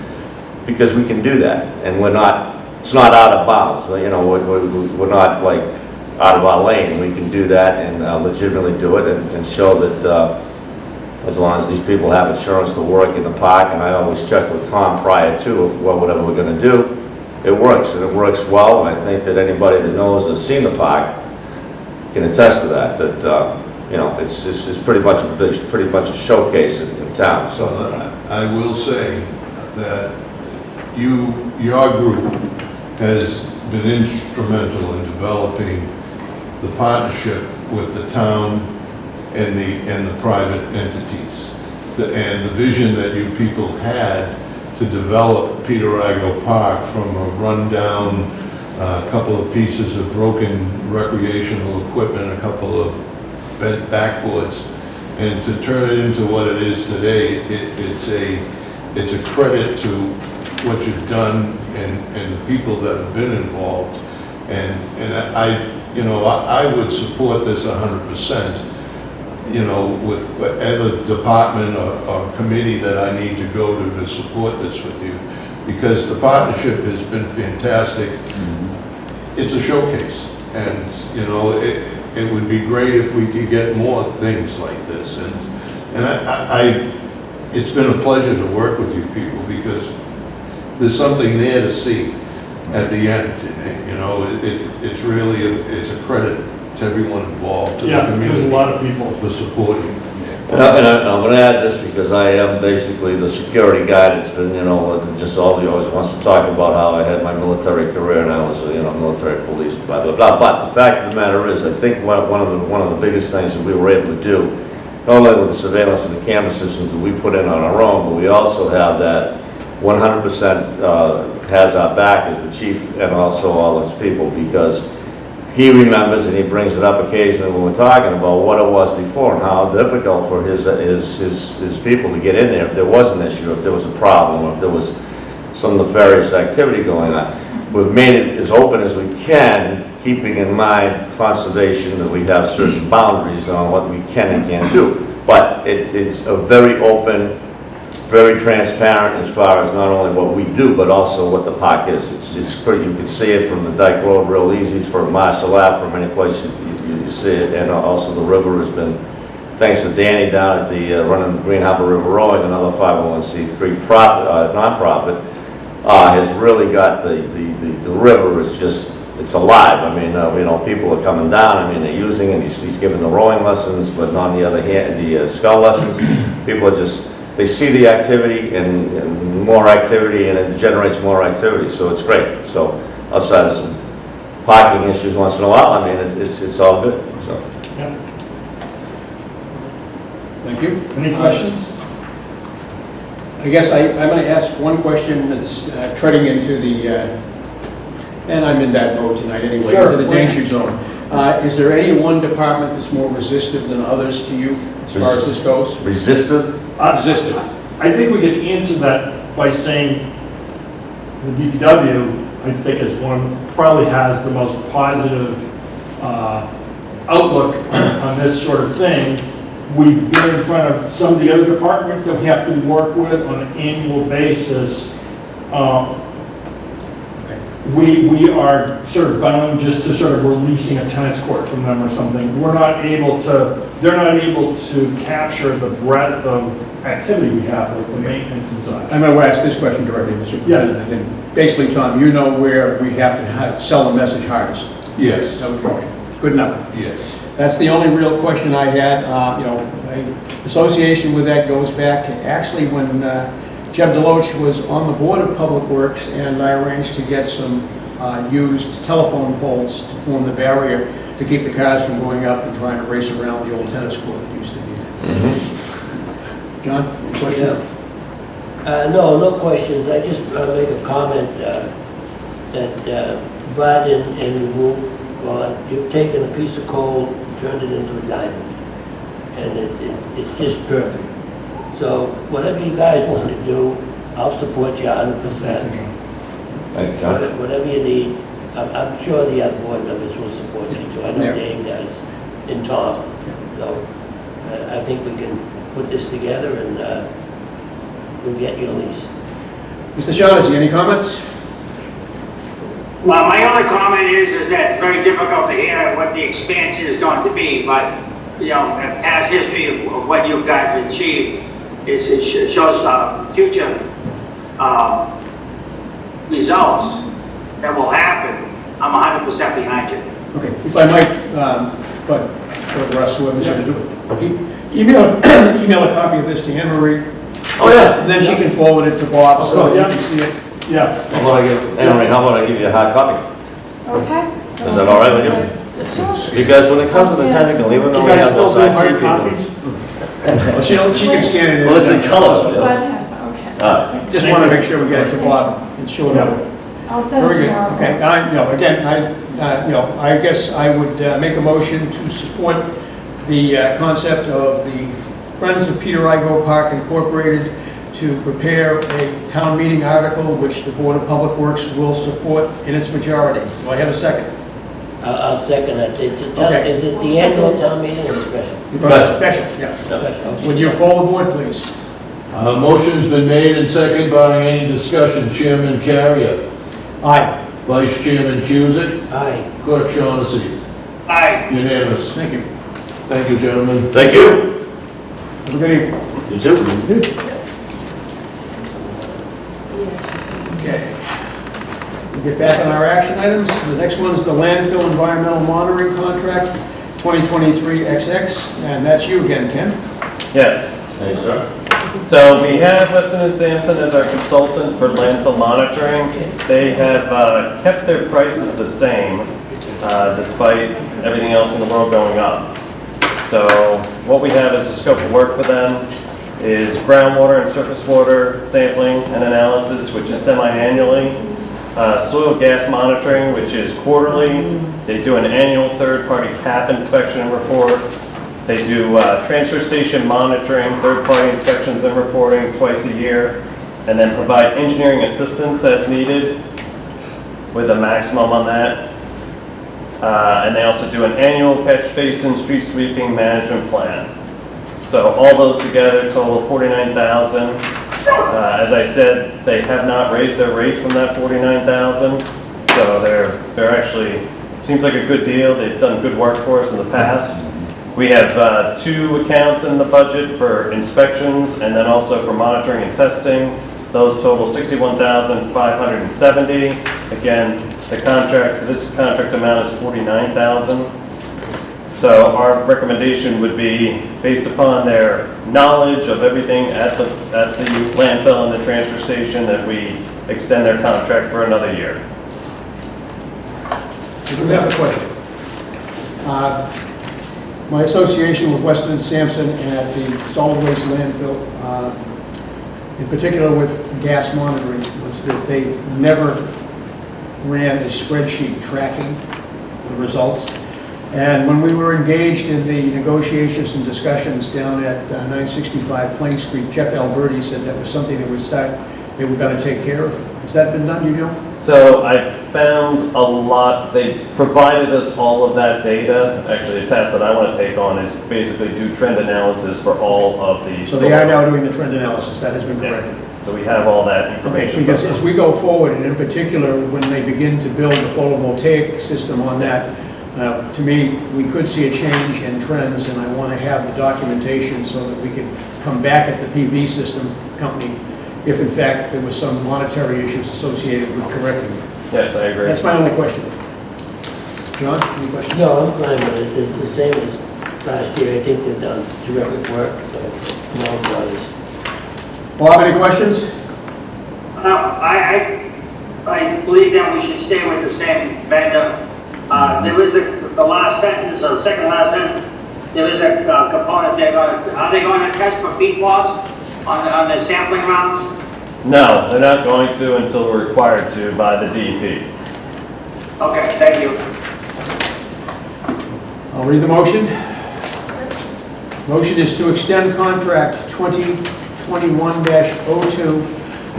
Because we can do that, and it's not out of bounds. You know, we're not like out of our lane. We can do that and legitimately do it, and show that as long as these people have insurance to work in the park, and I always check with Tom prior to whatever we're going to do, it works, and it works well. And I think that anybody that knows or has seen the park can attest to that. You know, it's pretty much a showcase in town. So I will say that your group has been instrumental in developing the partnership with the town and the private entities. And the vision that you people had to develop Peter Igoe Park from a rundown, couple of pieces of broken recreational equipment, a couple of bent backboards, and to turn it into what it is today, it's a credit to what you've done and the people that have been involved. And I would support this 100%, you know, with whatever department or committee that I need to go to support this with you, because the partnership has been fantastic. It's a showcase, and you know, it would be great if we could get more things like this. And it's been a pleasure to work with you people, because there's something there to see at the end. You know, it's really it's a credit to everyone involved, to the community. There's a lot of people for supporting. And I'm going to add this because I am basically the security guy that's been, you know, just all of you always wants to talk about how I had my military career and I was, you know, military police, blah, blah, blah. But the fact of the matter is, I think one of the biggest things that we were able to do, not only with the surveillance and the camera systems that we put in on our own, but we also have that 100% has our back as the chief and also all his people, because he remembers and he brings it up occasionally when we're talking about what it was before and how difficult for his people to get in there if there was an issue, if there was a problem, or if there was some nefarious activity going on. We've made it as open as we can, keeping in mind conservation, that we have certain boundaries on what we can and can't do. But it's a very open, very transparent as far as not only what we do, but also what the park is. It's pretty, you can see it from the Dyke Road real easy, from Marshall Ave, from any place you see it. And also the river has been, thanks to Danny down at the running Green Harbor River Rowing, another 501c3 nonprofit, has really got the river is just, it's alive. I mean, you know, people are coming down. I mean, they're using it. He's giving the rowing lessons, but on the other hand, the scull lessons, people are just, they see the activity and more activity, and it generates more activity. So it's great. So outside of some parking issues once in a while, I mean, it's all good. So. Yeah. Thank you. Any questions? I guess I'm going to ask one question that's treading into the, and I'm in that mode tonight anyway, Sure. into the danger zone. Is there any one department that's more resistive than others to you as far as this goes? Resistant? Resistive. I think we could answer that by saying the DPW, I think, is one, probably has the most positive outlook on this sort of thing. We've been in front of some of the other departments that we have to work with on an annual basis. We are sort of bound just to sort of releasing a tennis court from them or something. We're not able to, they're not able to capture the breadth of activity we have with the maintenance and such. I'm going to ask this question directly to the superintendent. And basically, Tom, you know where we have to sell the message hardest. Yes, Okay, good enough. yes. That's the only real question I had. You know, association with that goes back to actually when Jeb Deloach was on the Board of Public Works, and I arranged to get some used telephone poles to form the barrier to keep the cars from going up and trying to race around the old tennis court that used to be there. John, any questions? No questions. I just make a comment that Brad and Wu, you've taken a piece of coal, turned it into a diamond, and it's just perfect. So whatever you guys want to do, I'll support you 100%. Thank you, John. Whatever you need, I'm sure the other board members will support you too. I know Yeah. Dave does, and Tom. So I think we can put this together and we'll get you a lease. Mr. Shaughnessy, any comments? Well, my only comment is that it's very difficult to hear what the expansion is going to be, but, you know, past history of what you've got achieved it shows future results that will happen. I'm 100% behind you. Okay, if I might, but for Russ, whoever's going to do it, email a copy of this to Anne Marie. Oh, yeah. And then she can forward it to Bob, so Oh, you yeah. can see it. Yeah. How about I give you a hard copy? Okay? Is that all right with you? Sure. Because when it comes to the technical, even though You we guys have still those do IT hard people. copies? Well, she can scan it in. Well, it's in colors. But, yeah. okay. Just want to make sure we get it to Bob and show it. I'll send Very it good. tomorrow. Okay, I guess I would make a motion to support the concept of the Friends of Peter Igoe Park Incorporated to prepare a town meeting article which the Board of Public Works will support in its majority. Do I have a second? I'll second it. Okay. Is it the annual town meeting or special? Special, yeah. Would you poll the board, please? Motion's been made and seconded by any discussion. Chairman Carrier. Aye. Vice Chairman Cusick. Aye. Clerk Shaughnessy. Aye. Unanimous. Thank you. Thank you, gentlemen. Thank you. Have a good evening. You too. Okay. We'll get back on our action items. The next one is the landfill environmental monitoring contract, 2023-XX, and that's you again, Ken. Yes. Thank you, sir. So we have Weston & Sampson as our consultant for landfill monitoring. They have kept their prices the same despite everything else in the world going up. So what we have as a scope of work for them is groundwater and surface water sampling and analysis, which is semi-annually. soil gas monitoring, which is quarterly. They do an annual third-party cap inspection and report. They do transfer station monitoring, third-party inspections and reporting twice a year, and then provide engineering assistance as needed with a maximum on that. And they also do an annual catch basin street sweeping management plan. So all those together total $49,000. As I said, they have not raised their rate from that $49,000. So they're actually, seems like a good deal. They've done good work for us in the past. We have 2 accounts in the budget for inspections and then also for monitoring and testing. Those total $61,570. Again, this contract amount is $49,000. So our recommendation would be, based upon their knowledge of everything at the landfill and the transfer station, that we extend their contract for another year. Do we have a question? My association with Weston and Sampson at the solid waste landfill, in particular with gas monitoring, was that they never ran a spreadsheet tracking the results. And when we were engaged in the negotiations and discussions down at 965 Plain Street, Jeff Alberti said that was something that they were going to take care of. Has that been done, do you know? So I found a lot, they provided us all of that data. Actually, the task that I want to take on is basically do trend analysis for all of the. So they are now doing the trend analysis, that has been corrected. Yeah. So we have all that information. Okay, because as we go forward, and in particular, when they begin to build the photovoltaic system on that, to me, we could see a change in trends, and I want to have the documentation so that we can come back at the PV system company if in fact there was some monetary issues associated with correcting it. Yes, I agree. That's my only question. John, any questions? No, I'm fine with it. It's the same as last year. I think they've done terrific work, so I'm all for this. Bob, any questions? I believe that we should stay with the same vendor. There is the last sentence, or the second last sentence, there is a component there. Are they going to test for PFAS on the sampling rounds? No, they're not going to until we're required to by the DEP. Okay, thank you. I'll read the motion. Motion is to extend contract 2021-02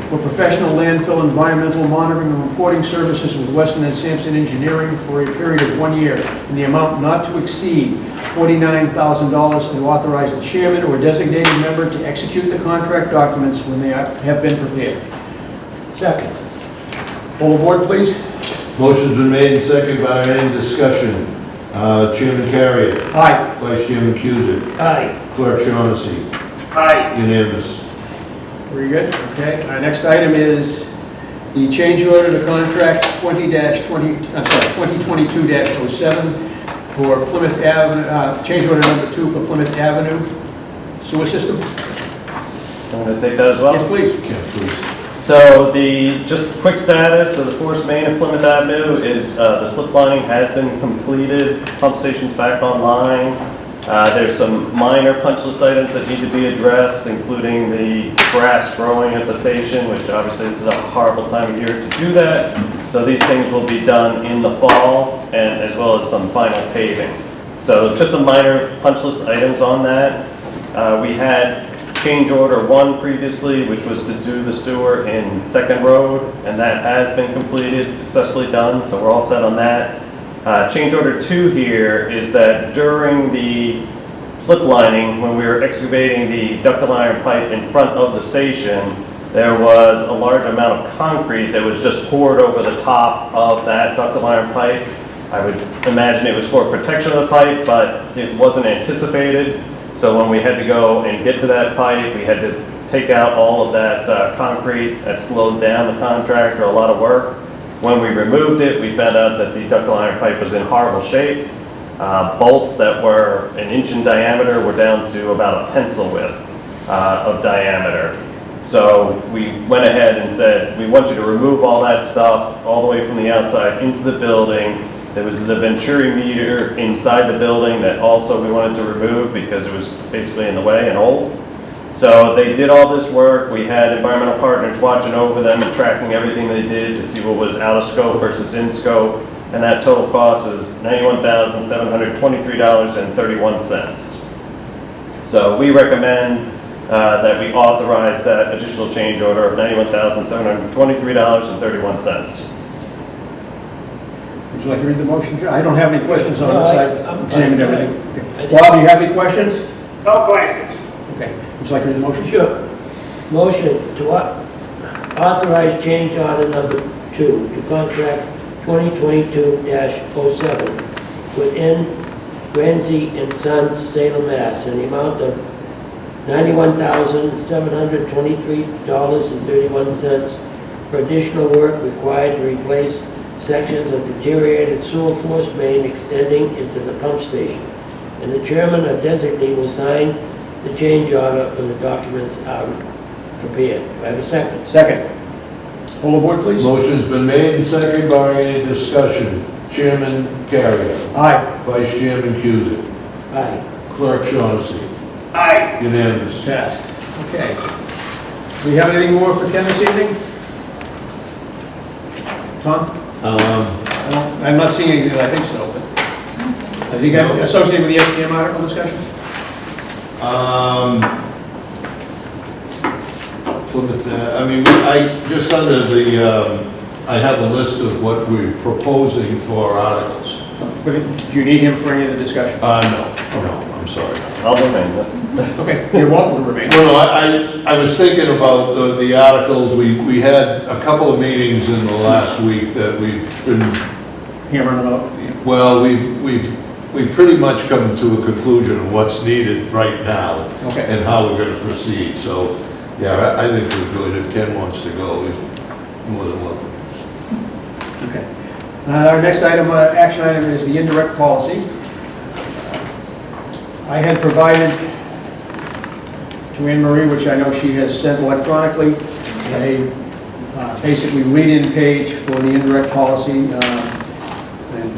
for professional landfill environmental monitoring and reporting services with Weston and Sampson Engineering for a period of 1 year in the amount not to exceed $49,000, and authorize the chairman or designated member to execute the contract documents when they have been prepared. Second. Poll the board, please. Motion's been made and seconded by any discussion. Chairman Carrier. Aye. Vice Chairman Cusick. Aye. Clerk Shaughnessy. Aye. Unanimous. Very good. Okay. Our next item is the change order to contract 2022-07 for Plymouth Avenue, change order number 2 for Plymouth Avenue sewer system. I'm going to take that as well. Yes, please. Yeah, please. So just quick status of the force main at Plymouth Avenue is the slip lining has been completed, pump station's back online. There's some minor punch list items that need to be addressed, including the grass growing at the station, which obviously this is a horrible time of year to do that. So these things will be done in the fall, and as well as some final paving. So just some minor punch list items on that. We had change order 1 previously, which was to do the sewer in Second Road, and that has been completed, successfully done, so we're all set on that. Change order 2 here is that during the slip lining, when we were excavating the ductile iron pipe in front of the station, there was a large amount of concrete that was just poured over the top of that ductile iron pipe. I would imagine it was for protection of the pipe, but it wasn't anticipated. So when we had to go and get to that pipe, we had to take out all of that concrete. That slowed down the contractor a lot of work. When we removed it, we found out that the ductile iron pipe was in horrible shape. Bolts that were 1 inch in diameter were down to about a pencil width of diameter. So we went ahead and said, we want you to remove all that stuff all the way from the outside into the building. There was the Venturi meter inside the building that also we wanted to remove because it was basically in the way and old. So they did all this work. We had environmental partners watching over them and tracking everything they did to see what was out of scope versus in scope. And that total cost was $91,723.31. So we recommend that we authorize that additional change order of $91,723.31. Would you like to read the motion? I don't have any questions on No, this. I'm I've examined fine. everything. I Okay. think- Bob, do you have any questions? No questions. Okay. Would you like to read the motion? Sure. Motion to authorize change order number 2 to contract 2022-07 with N. Granzi and Sons, Salem, Mass. in the amount of $91,723.31 for additional work required to replace sections of deteriorated sewer force main extending into the pump station. And the chairman or designee will sign the change order when the documents are prepared. Do I have a second? Second. Hold the board, please. Motion's been made and seconded, barring any discussion. Chairman Carrier. Aye. Vice Chairman Cusick. Aye. Clerk Shaughnessy. Aye. Unanimous. Passed. Okay. Do we have anything more for Ken this evening? Tom? I'm not seeing anything that I think so, but has he got associated with the STM article discussion? Plymouth, I mean, just under the, I have a list of what we're proposing for articles. But do you need him for any of the discussion? No, I'm sorry. I'll remain, that's. Okay, you're welcome to remain. No, I was thinking about the articles, we had a couple of meetings in the last week that we've been, Hammering them out. well, we've pretty much come to a conclusion of what's needed right now. Okay. And how we're gonna proceed, so, yeah, I think we're good. If Ken wants to go, he's more than welcome. Okay. Our next item, action item is the indirect policy. I had provided to Anne Marie, which I know she has sent electronically, a basically lead-in page for the indirect policy and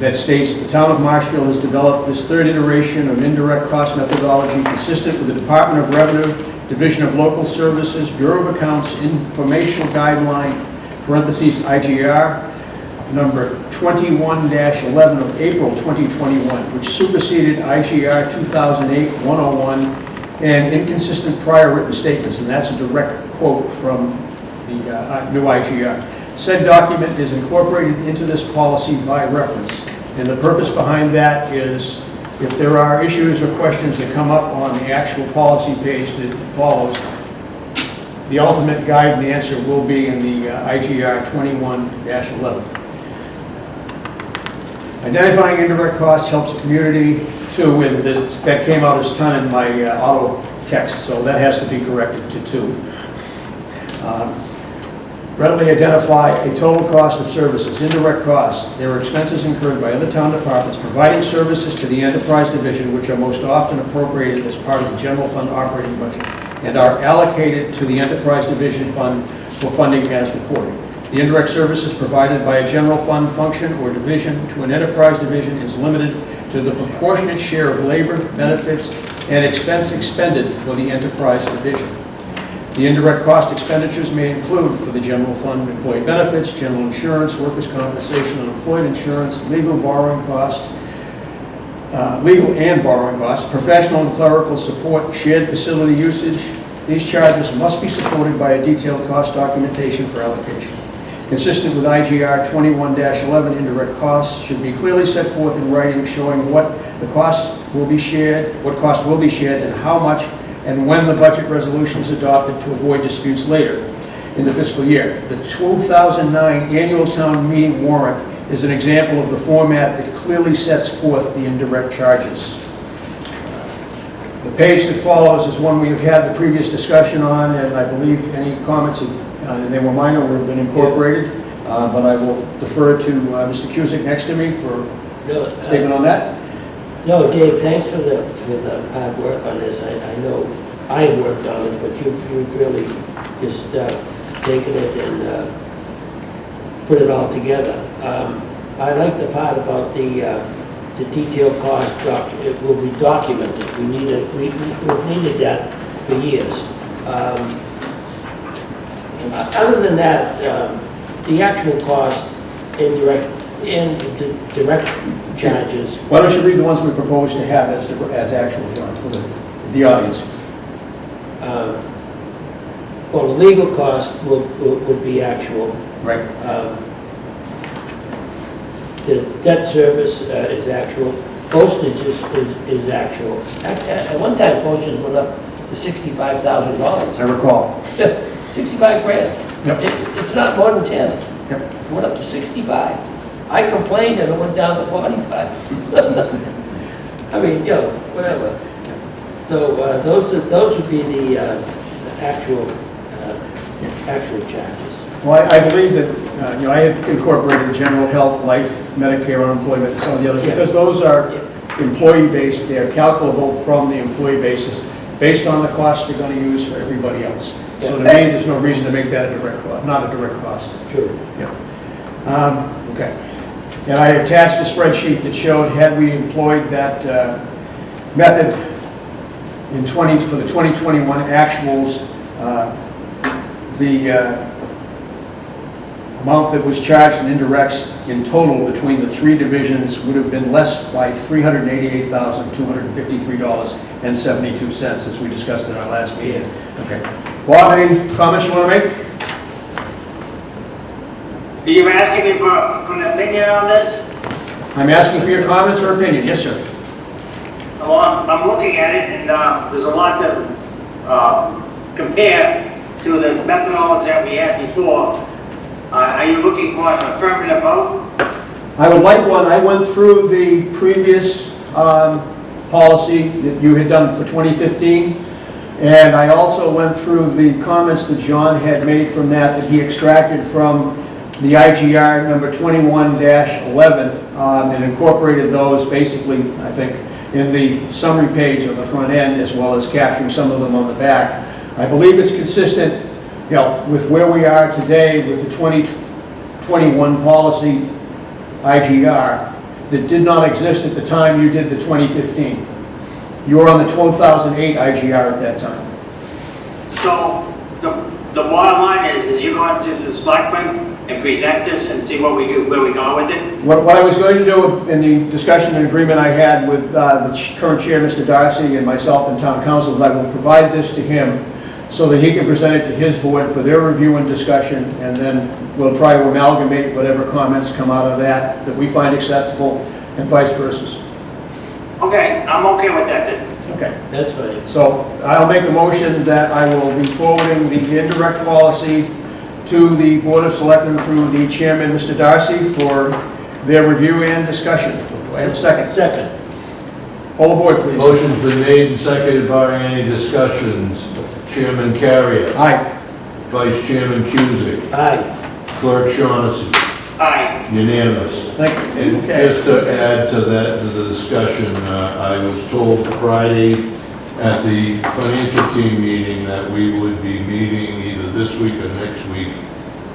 that states the town of Marshfield has developed this third iteration of indirect cost methodology consistent with the Department of Revenue, Division of Local Services, Bureau of Accounts Informational Guideline, parentheses IGR, number 21-11 of April 2021, which superseded IGR 2008-101 and inconsistent prior written statements, and that's a direct quote from the new IGR. Said document is incorporated into this policy by reference, and the purpose behind that is if there are issues or questions that come up on the actual policy page that follows, the ultimate guide and answer will be in the IGR 21-11. Identifying indirect costs helps the community too, and this, that came out as ton in my auto text, so that has to be corrected to 2. Readily identify a total cost of services, indirect costs. There are expenses incurred by other town departments providing services to the enterprise division, which are most often appropriated as part of the general fund operating budget and are allocated to the enterprise division fund for funding as reported. The indirect services provided by a general fund function or division to an enterprise division is limited to the proportionate share of labor, benefits, and expense expended for the enterprise division. The indirect cost expenditures may include for the general fund employee benefits, general insurance, workers' compensation, unemployment insurance, legal borrowing costs, legal and borrowing costs, professional and clerical support, shared facility usage. These charges must be supported by a detailed cost documentation for allocation. Consistent with IGR 21-11, indirect costs should be clearly set forth in writing showing what the cost will be shared, and how much, and when the budget resolution is adopted to avoid disputes later in the fiscal year. The 2009 annual town meeting warrant is an example of the format that clearly sets forth the indirect charges. The page that follows is one we've had the previous discussion on, and I believe any comments, and they were minor, have been incorporated, but I will defer to Mr. Cusick next to me for a statement on that. No, Dave, thanks for the hard work on this. I know I worked on it, but you've really just taken it and put it all together. I like the part about the detailed cost. It will be documented. We've needed that for years. Other than that, the actual cost, indirect and direct charges, Why don't you read the ones we propose to have as actual, John, for the audience? well, the legal cost would be actual. Right. The debt service is actual. Postage is actual. At one time, postage went up to $65,000. I recall. 65 grand. Yep. It's not more than 10. Yep. It went up to 65. I complained and it went down to 45. I mean, you know, whatever. So those would be the actual charges. Well, I believe that, I have incorporated general health, life, Medicare, unemployment, and some of the others, because those are employee-based, they're calculable from the employee basis, based on the cost they're going to use for everybody else. So to me, there's no reason to make that a direct cost, not a direct cost. Sure. Yeah. Okay. And I attached a spreadsheet that showed, had we employed that method for the 2021 actuals, the amount that was charged in indirects in total between the three divisions would have been less by $388,253.72, as we discussed in our last meeting. Okay. Bob, any comments you want to make? Are you asking me for an opinion on this? I'm asking for your comments or opinion. Yes, sir. Well, I'm looking at it, and there's a lot to compare to the methodology that we had before. Are you looking for an affirmative vote? I would like one. I went through the previous policy that you had done for 2015, and I also went through the comments that John had made from that he extracted from the IGR number 21-11 and incorporated those basically, I think, in the summary page on the front end, as well as capturing some of them on the back. I believe it's consistent, with where we are today with the 2021 policy IGR that did not exist at the time you did the 2015. You were on the 2008 IGR at that time. So the bottom line is you go into the selectmen and present this and see what we do, where we go with it? What I was going to do in the discussion and agreement I had with the current chair, Mr. Darcy, and myself and town council, is I will provide this to him so that he can present it to his board for their review and discussion, and then we'll try to amalgamate whatever comments come out of that we find acceptable, and vice versa. Okay, I'm okay with that then. Okay. That's fine. So I'll make a motion that I will be forwarding the indirect policy to the Board of Selectmen through the chairman, Mr. Darcy, for their review and discussion. Do I have a second? Second. Hold the board, please. Motion's been made and seconded, barring any discussions. Chairman Carrier. Aye. Vice Chairman Cusick. Aye. Clerk Shaughnessy. Aye. Unanimous. Thank you. And Okay. just to add to that, to the discussion, I was told Friday at the financial team meeting that we would be meeting either this week or next week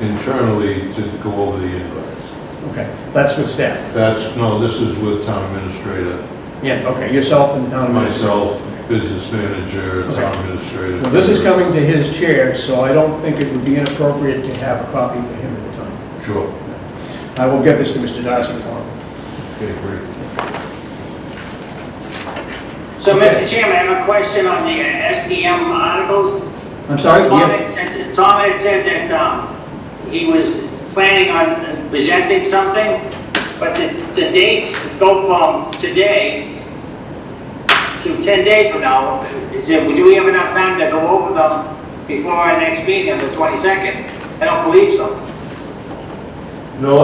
internally to go over the invites. Okay, that's with staff. This is with town administrator, Yeah, okay, yourself and town manager. myself, business manager, town administrator. Well, this is coming to his chair, so I don't think it would be inappropriate to have a copy for him at the time. Sure. I will get this to Mr. Darcy tomorrow. Okay, great. So, Mr. Chairman, I have a question on the STM articles. I'm sorry? Tom Yes. had said that he was planning on presenting something, but the dates go from today to 10 days from now. Do we have enough time to go over them before our next meeting on the 22nd? I don't believe so. No,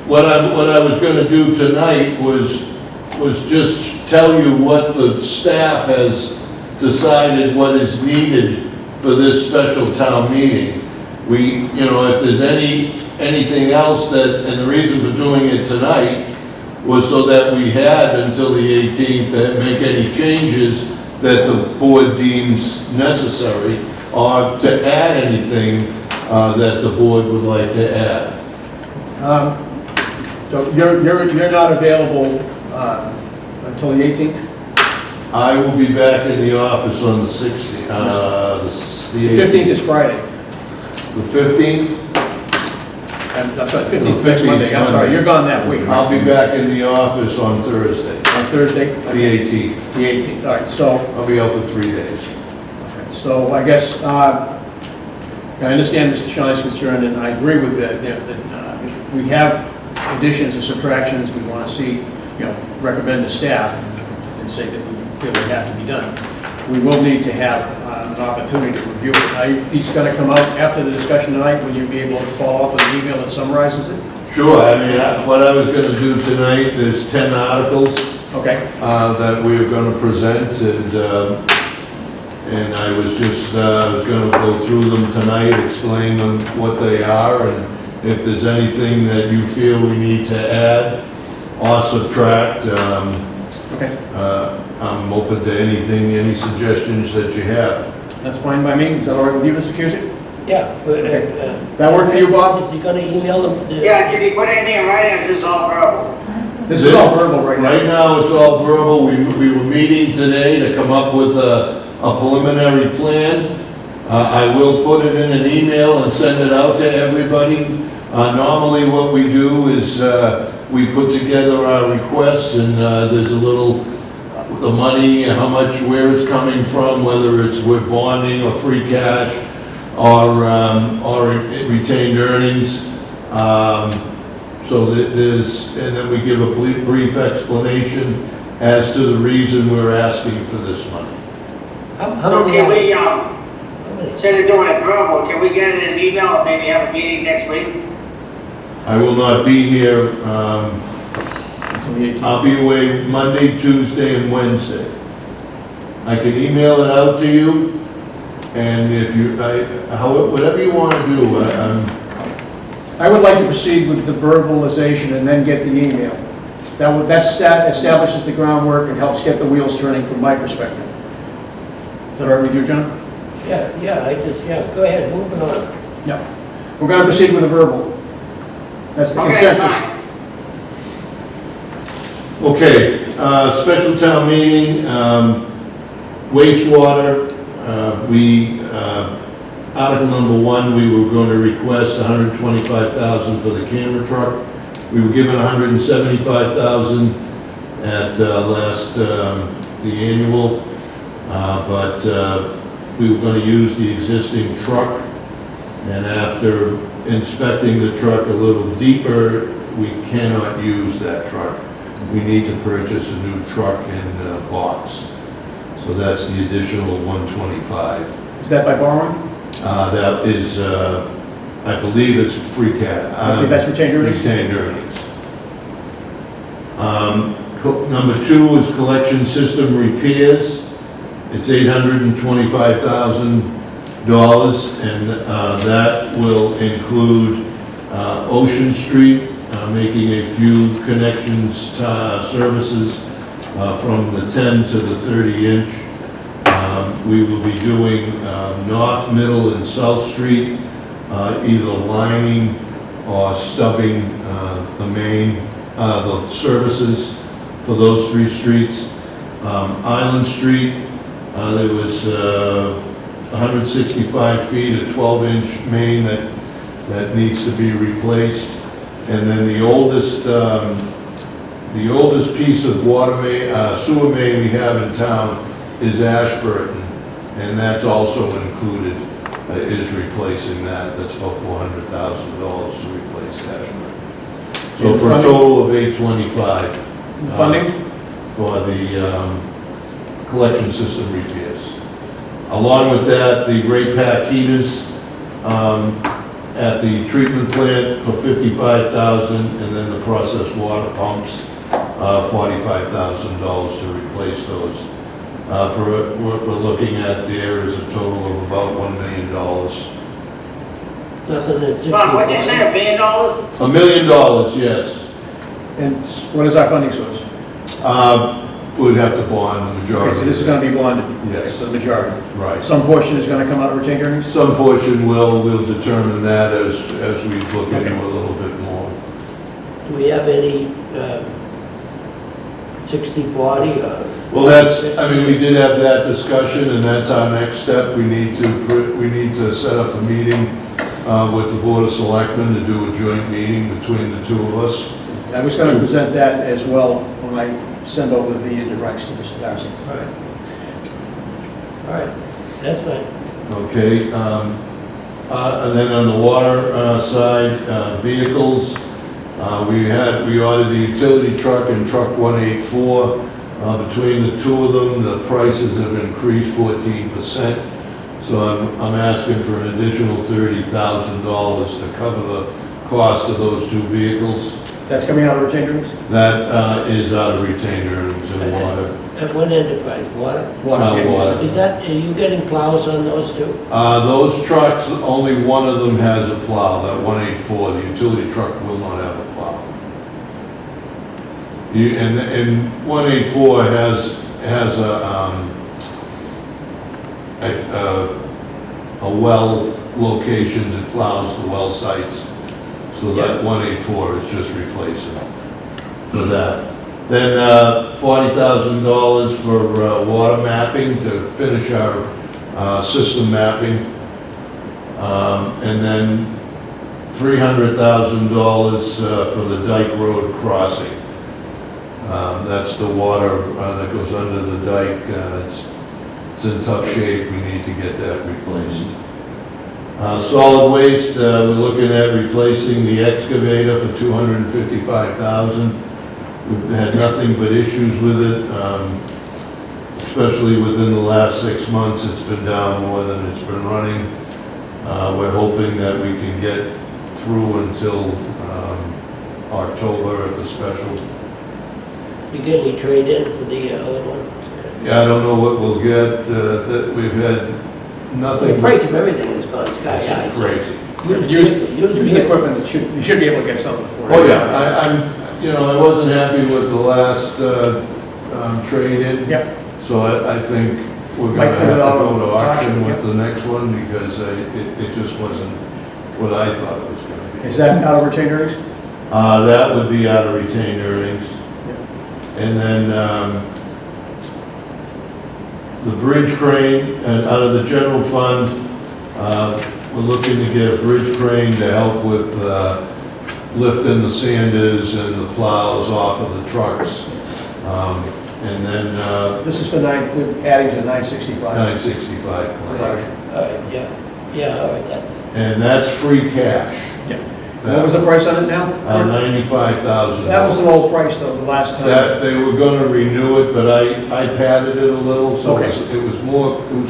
what I was gonna do tonight was just tell you what the staff has decided what is needed for this special town meeting. If there's anything else and the reason for doing it tonight was so that we had until the 18th to make any changes that the board deems necessary, or to add anything that the board would like to add. So you're not available until the 18th? I will be back in the office on the 16th, the 15th is Friday. The 15th? I'm sorry, 15th No, is next 15th 's Monday. I'm sorry, Monday. you're gone that week. I'll be back in the office on Thursday, On Thursday? the 18th. The 18th, all right, so, I'll be out for 3 days. so I guess, I understand Mr. Shawnee's concern, and I agree with that, if we have additions or subtractions we want to see, recommend to staff and say that we feel they have to be done. We will need to have an opportunity to review it. He's going to come out after the discussion tonight. Will you be able to follow up with an email that summarizes it? Sure, I mean, what I was gonna do tonight, there's 10 articles Okay. that we're gonna present, and I was just, I was gonna go through them tonight, explain them what they are, and if there's anything that you feel we need to add or subtract, Okay, I'm open to anything, any suggestions that you have. that's fine by me. Is that all right with you, Mr. Cusick? Yeah. That work for you, Bob? Is he gonna email them? Yeah, did he put anything in writing, or is this all verbal? This is all verbal right now. Right now, it's all verbal. We were meeting today to come up with a preliminary plan. I will put it in an email and send it out to everybody. Normally, what we do is we put together our requests, and there's a little, the money, how much, where it's coming from, whether it's with bonding or free cash or retained earnings. So there's, and then we give a brief explanation as to the reason we're asking for this money. How So many can we, how many? instead of doing it verbal, can we get it in an email or maybe have a meeting next week? I will not be here, Until the 18th. I'll be away Monday, Tuesday, and Wednesday. I can email it out to you, and if you, whatever you want to do, I would like to proceed with the verbalization and then get the email. That establishes the groundwork and helps get the wheels turning from my perspective. Is that all right with you, John? Yeah, go ahead, moving on. Yeah. We're going to proceed with the verbal. That's the Okay, consensus. fine. Okay, special town meeting, wastewater, article number 1, we were going to request $125,000 for the camera truck. We were given $175,000 at the annual, but we were going to use the existing truck, and after inspecting the truck a little deeper, we cannot use that truck. We need to purchase a new truck and box. So that's the additional 125. Is that by borrowing? That is, I believe it's free cash. Okay, that's retained earnings? Retained earnings. Number 2 is collection system repairs. It's $825,000, and that will include Ocean Street, making a few connections, services from the 10 to the 30-inch. We will be doing North, Middle, and South Street, either lining or stubbing the services for those 3 streets. Island Street, there was 165 feet of 12-inch main that needs to be replaced. And then the oldest piece of water main, sewer main we have in town is Ashburton, and that's also included, is replacing that. That's about $400,000 to replace Ashburton. So for a total of $825. And the funding? For the collection system repairs. Along with that, the rate pack heaters at the treatment plant for $55,000, and then the processed water pumps, $45,000 to replace those. For what we're looking at there is a total of about $1 million. Nothing at 60. Bob, what'd you say, $1 million? $1 million, yes. And what is our funding source? We'd have to bond the majority. Okay, so this is going to be bonded? Yes. So the majority? Right. Some portion is going to come out of retained earnings? Some portion we'll determine that as we look into Okay. a little bit more. Do we have any 60/40 or Well, that's, I mean, we did have that discussion, and that's our next step. We need to set up a meeting with the Board of Selectmen to do a joint meeting between the two of us. I was going to present that as well when I send over the indirects to Mr. Darcy. All right. All right, that's fine. Okay, and then on the water side, vehicles, we ordered the utility truck and truck 184. Between the two of them, the prices have increased 14%. So I'm asking for an additional $30,000 to cover the cost of those two vehicles. That's coming out of retained earnings? That is out of retained earnings and water. At what enterprise, water? Water. Is that, are you getting plows on those too? Those trucks, only one of them has a plow, that 184. The utility truck will not have a plow. And 184 has a well locations, it plows the well sites. So that 184 is just replacing for that. Then $40,000 for water mapping to finish our system mapping. And then $300,000 for the Dyke Road crossing. That's the water that goes under the dike. It's in tough shape. We need to get that replaced. Solid waste, we're looking at replacing the excavator for $255,000. We've had nothing but issues with it, especially within the last 6 months. It's been down more than it's been running. We're hoping that we can get through until October at the special. You get any trade-in for the other one? Yeah, I don't know what we'll get. That we've had nothing. The price of everything has gone sky high. It's crazy. Used equipment, you should be able to get something for it. Oh, yeah, I wasn't happy with the last trade-in. Yep. So I think we're Might gonna put have it to out go to on auction auction, with yep. the next one because it just wasn't what I thought it was gonna be. Is that out of retained earnings? That would be out of retained earnings. And then, the bridge crane, and out of the general fund, we're looking to get a bridge crane to help with, lifting the sanders and the plows off of the trucks. And then, This is for adding to the 965. 965 plan. All right, yeah, all right, that's, And that's free cash. Yeah. What was the price on it now? $95,000. That was an old price though, the last time. That, they were gonna renew it, but I padded it a little, so Okay. it was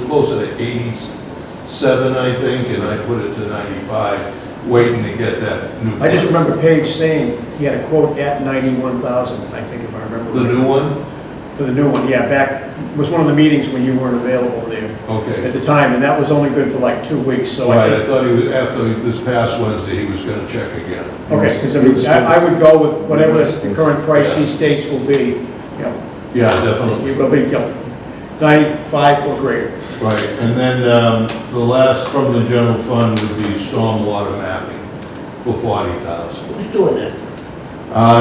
closer to 87, I think, and I put it to 95, waiting to get that new. I just price. remember Paige saying he had a quote at 91,000, I think, if I remember. The right. new one? For the new one, yeah, back, it was one of the meetings when you weren't available there Okay. at the time, and that was only good for like 2 weeks, so I Right, I think. thought he was, after this past Wednesday, he was gonna check again. Okay, because I would go with whatever the current price he states will be, you know, Yeah, definitely. it will be, you know, 95 or greater. Right, and then, the last from the general fund would be stormwater mapping for 40,000. who's doing that?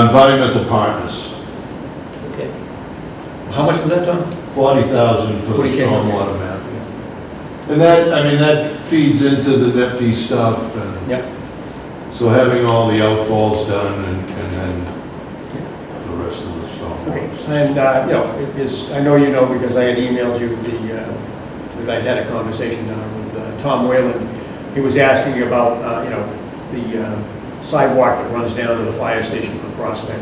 Environmental partners, Okay. How much was that, Tom? 40,000 for the 40K. stormwater mapping. And that, I mean, that feeds into the NEPD stuff, and Yep. so having all the outfalls done and then the rest of the Okay, stormwater. and, you know, it is, I know you know because I had emailed you that I had a conversation with Tom Whalen. He was asking about, you know, the sidewalk that runs down to the fire station from Prospect.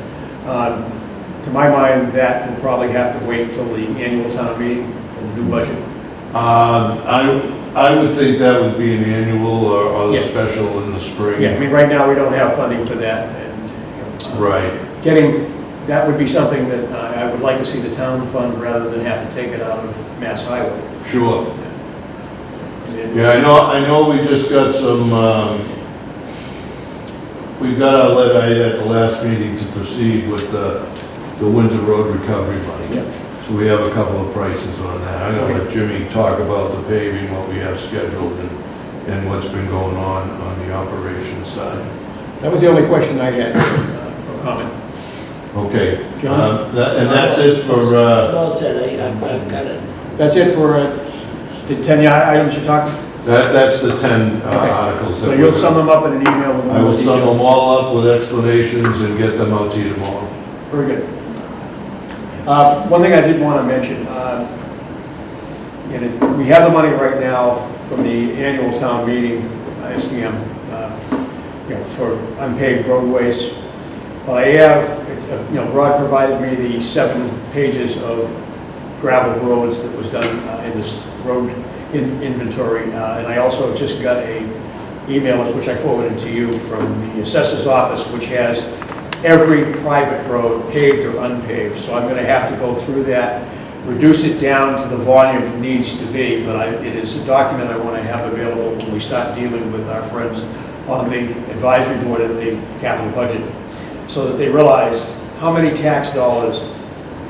To my mind, that will probably have to wait till the annual town meeting and the new budget. I would think that would be an annual or the Yeah. special in the spring. Yeah, I mean, right now, we don't have funding for that, and, you know, Right. that would be something that I would like to see the town fund rather than have to take it out of Mass Highway. Sure. And- Yeah, I know we just got some, we got our letter at the last meeting to proceed with the winter road recovery money. Yeah. So we have a couple of prices on that. I'm gonna let Jimmy talk about the paving, what we have scheduled and what's been going on the operations side. That was the only question I had, or comment. Okay, John? and that's it for, Well said, I've got it. That's it for the 10 items you're talking? that's the 10 Okay. articles. So that you'll we're- sum them up in an email with I more will sum detail? them all up with explanations and get them out to you tomorrow. Very good. One thing I did want to mention, we have the money right now from the annual town meeting, SDM, for unpaved roadways. But I have, Rod provided me the 7 pages of gravel roads that was done in this road inventory. And I also just got a email, which I forwarded to you, from the assessor's office, which has every private road, paved or unpaved. So I'm going to have to go through that, reduce it down to the volume it needs to be, but it is a document I want to have available when we start dealing with our friends on the advisory board and the capital budget, so that they realize how many tax dollars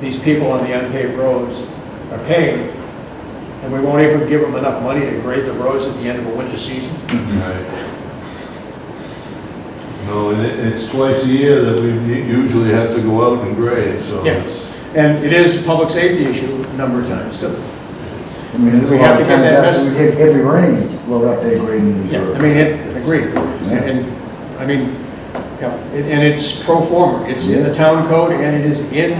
these people on the unpaved roads are paying, and we won't even give them enough money to grade the roads at the end of the winter season. Right. No, and it's twice a year that we usually have to go out and grade, so Yeah. it's, And it is a public safety issue a number of times, too. I mean, there's a We lot have of to get times that after we get heavy rain, we're up there grading these Yeah, roads. I mean, agreed. And, I mean, and it's pro forma. It's in the town code, and it is in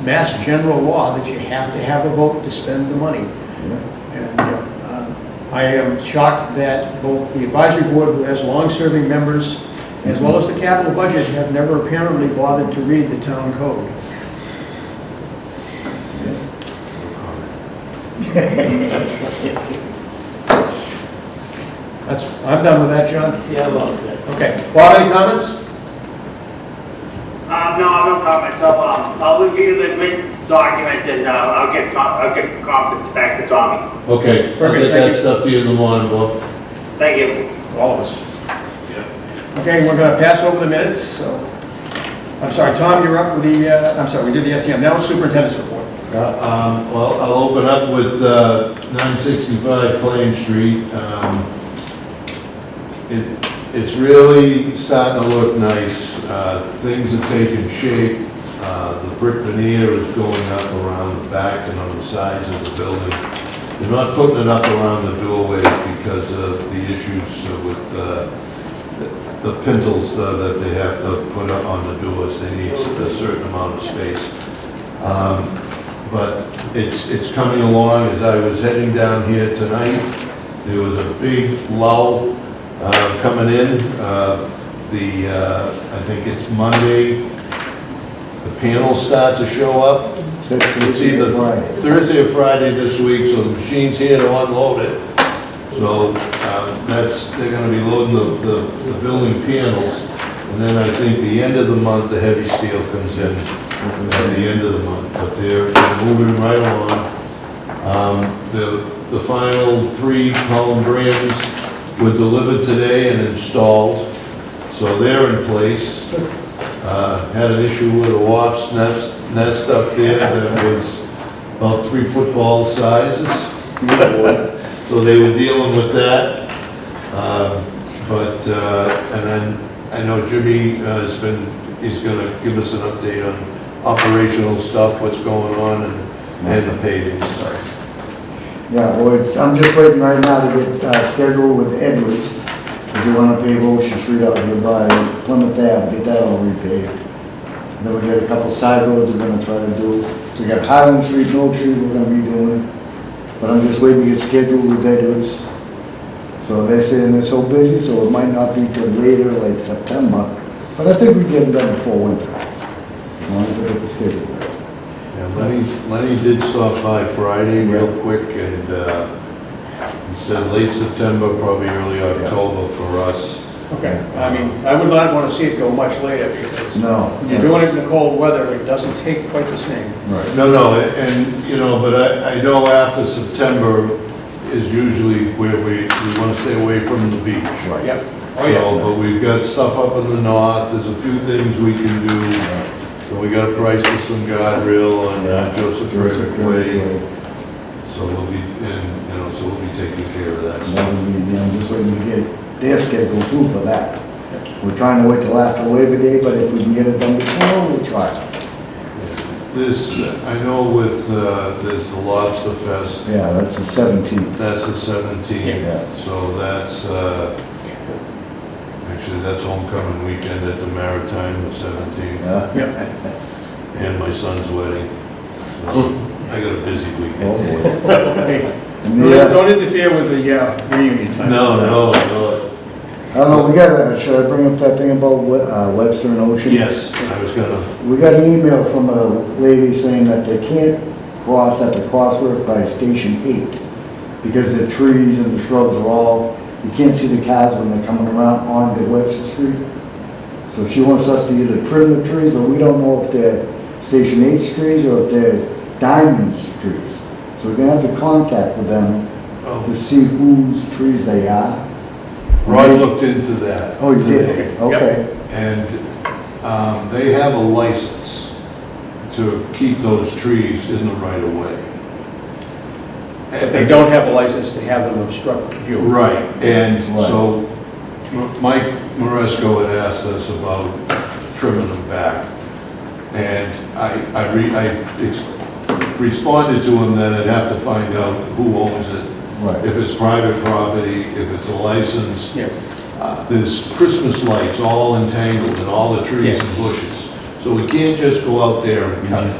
Mass General Law that you have to have a vote to spend the money. And I am shocked that both the advisory board, who has long-serving members, as well as the capital budget, have never apparently bothered to read the town code. I'm done with that, John. Yeah, well said. Okay. Bob, any comments? No, no comments. I'll review the written document and I'll get copies back to Tommy. okay, I'll Perfect, get thank that you. stuff to you in the morning, Bob. Thank you. All of us. Okay, we're gonna pass over the minutes, so. I'm sorry, Tom, you're up with the, I'm sorry, we did the STM. Now it's superintendent's report. Well, I'll open up with 965 Plain Street. It's really starting to look nice. Things are taking shape. The brick veneer is going up around the back and on the sides of the building. They're not putting it up around the doorways because of the issues with the pintles that they have to put up on the doors. They need a certain amount of space. But it's coming along. As I was heading down here tonight, there was a big lull coming in. I think it's Monday, the panels start to show up. It's either Thursday or Friday this week, so the machine's here to unload it. So they're going to be loading the building panels, and then I think the end of the month, the heavy steel comes in at the end of the month. But they're moving right along. The final 3 column brands were delivered today and installed, so they're in place. Had an issue with a wasp's nest up there that was about 3 football sizes. So they were dealing with that. And then I know Jimmy he's gonna give us an update on operational stuff, what's going on, and the paving stuff. Yeah, well, I'm just waiting right now to get scheduled with Edwards, because they want to pave Ocean Street out here by Plymouth Ave, get that all repaved. And then we got a couple side roads we're gonna try to do. We got Highland Street, and Oak Street we're gonna be doing, but I'm just waiting to get scheduled with Edwards. So they're saying they're so busy, so it might not be till later, like September, but I think we get it done before winter. As long as we get the schedule. Yeah, Lenny did stop by Friday real quick, and he said late September, probably early October for us. Okay, I mean, I would not want to see it go much later, because when you're doing it in the cold weather, it doesn't take quite the same. Right. No, and, but I know after September is usually where we want to stay away from the beach. Right. Yep. Oh, So, yeah. but we've got stuff up in the north, there's a few things we can do. So we got a price for some guardrail on Joseph Frederick Way. So we'll be, so we'll be taking care of that stuff. I'm just waiting to get their schedule too for that. We're trying to wait till after Labor Day, but if we can get it done before, we'll try. This, I know with, there's the Lobster Fest, Yeah, that's the 17th. that's the 17th, Yeah. so that's, actually, that's homecoming weekend at the Maritime, the 17th, Yeah. and my son's wedding. So I got a busy Oh, weekend. boy. Hey, And the, don't interfere with the reunion time. No. I don't know, we got, should I bring up that thing about Webster and Ocean? Yes, I was gonna, We got an email from a lady saying that they can't cross at the crosswalk by Station 8 because the trees and the shrubs are all, you can't see the cars when they're coming around onto Webster Street. So she wants us to either trim the trees, but we don't know if they're Station 8 trees or if they're Diamond's trees. So we're gonna have to contact with them to see whose trees they are. Roy looked into that. Oh, you today. did? Okay. And they have a license to keep those trees in the right of way. But they don't have a license to have them obstruct view. Right, and Right. so Mike Maresco had asked us about trimming them back. And I responded to him that I'd have to find out who owns it. Right. If it's private property, if it's a license. Yeah. There's Christmas lights all entangled in all the trees and bushes. So we can't just go out there and cut it.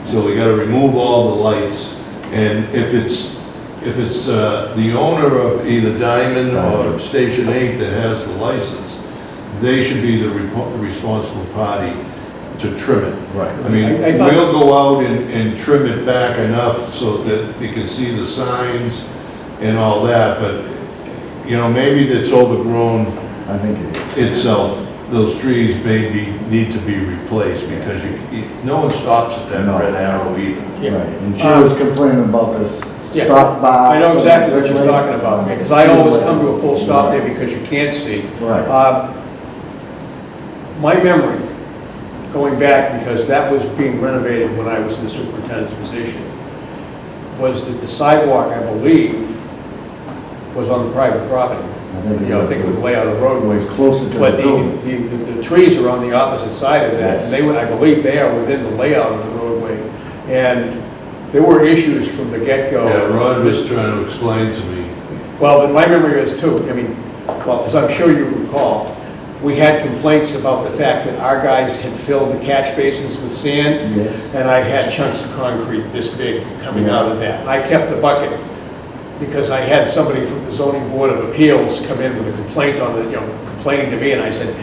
So we gotta remove all the lights. And if it's the owner of either Diamond or Station 8 that has the license, they should be the responsible party to trim it. Right. I mean, I thought- we'll go out and trim it back enough so that you can see the signs and all that, but, you know, maybe it's overgrown I think it is. itself. Those trees need to be replaced because no one stops at that No. red arrow either. Yeah. Right, and she was complaining about this Yeah. stop bar. I know exactly what you're talking about, because I always come to a full stop there because you can't see. Right. My memory, going back, because that was being renovated when I was in the superintendent's position, was that the sidewalk, I believe, was on the private property. I think with the layout of the roadway. It was closer to But the building. the trees are on the opposite side of that. Yes. And they were, I believe they are within the layout of the roadway. And there were issues from the get-go. Yeah, Rod was trying to explain to me. Well, but my memory is too, I mean, well, as I'm sure you recall, we had complaints about the fact that our guys had filled the catch basins with sand. Yes. And I had chunks of concrete this big coming out of that. I kept the bucket because I had somebody from the zoning board of appeals come in with a complaint on the, complaining to me, and I said,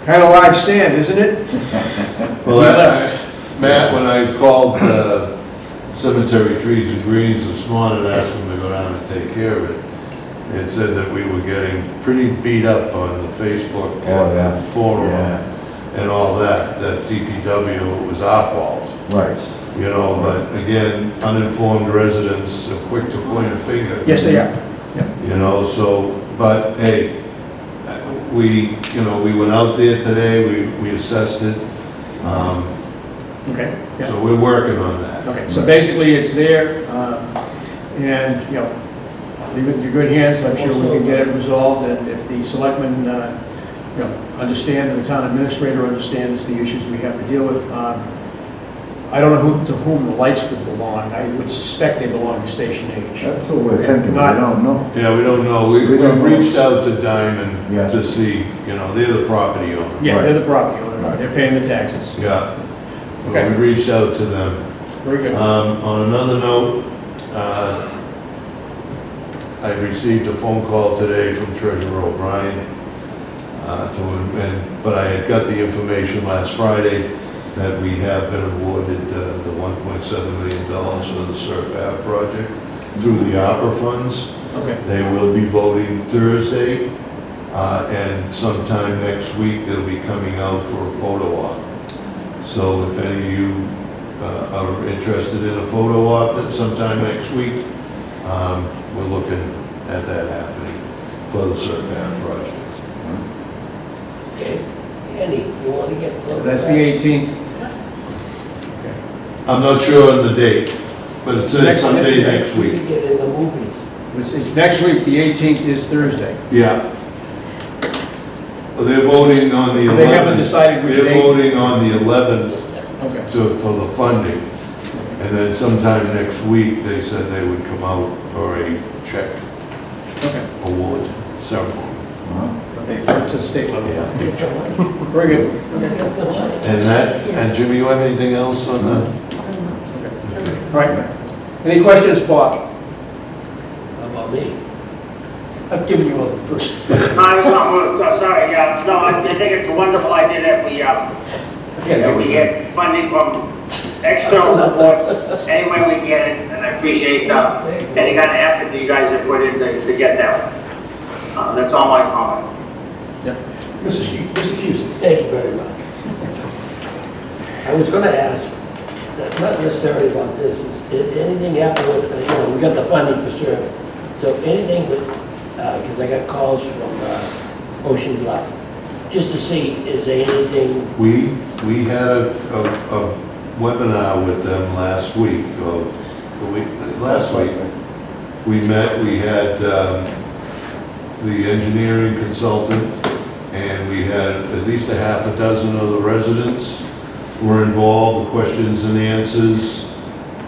kind of large sand, isn't it? Well, He left. Matt, when I called Cemetery Trees and Greens this morning and asked them to go down and take care of it, it said that we were getting pretty beat up on the Facebook forum and all that DPW was our fault. Right. You know, but again, uninformed residents are quick to point a finger. Yes, they are. You know, so, but hey, we went out there today, we assessed it. Okay. Yeah. So we're working on that. Okay, so basically it's there, and, leave it in your good hands. I'm sure we can get it resolved, and if the selectmen, understand, and the town administrator understands the issues we have to deal with, I don't know to whom the lights would belong. I would suspect they belong to Station H. That's what we're thinking, we Not- don't know. Yeah, we don't know. We We've don't know. reached out to Diamond Yeah. to see, they're the property owner. Yeah, Right. they're the property owner. Right. They're paying the taxes. Yeah. So Okay. we reached out to them. Very good. On another note, I received a phone call today from Treasurer O'Brien, but I had got the information last Friday that we have been awarded the $1.7 million for the Surf Ave project through the ARPA funds. Okay. They will be voting Thursday, and sometime next week they'll be coming out for a photo op. So if any of you are interested in a photo op then sometime next week, we're looking at that happening for the Surf Ave project. Okay. Andy, you want to get? So that's the 18th. I'm not sure on the date, but it says Next someday Monday. next We week. can get in the movies. It's next week, the 18th is Thursday. Yeah. Well, they're voting on the 11th. They haven't decided which They're date. voting on the 11th Okay. for the funding. And then sometime next week, they said they would come out for a check Okay. award ceremony. It's a state level. Yeah. Very good. And Jimmy, you have anything else on that? All right. Any questions, Bob? How about me? I've given you a first. Sorry, no, I think it's a wonderful idea that we get funding from external supports any way we get it, and I appreciate any kind of effort that you guys have put in to get that. That's all my comment. Yep. Mr. Cusick. Thank you very much. I was gonna ask, not necessarily about this, is anything happen with, we got the funding for SURF, so anything with, because I got calls from Ocean Bluff, just to see, is there anything? We had a webinar with them last week, last week. We met, we had the engineering consultant, and we had at least a half a dozen of the residents were involved, the questions and answers.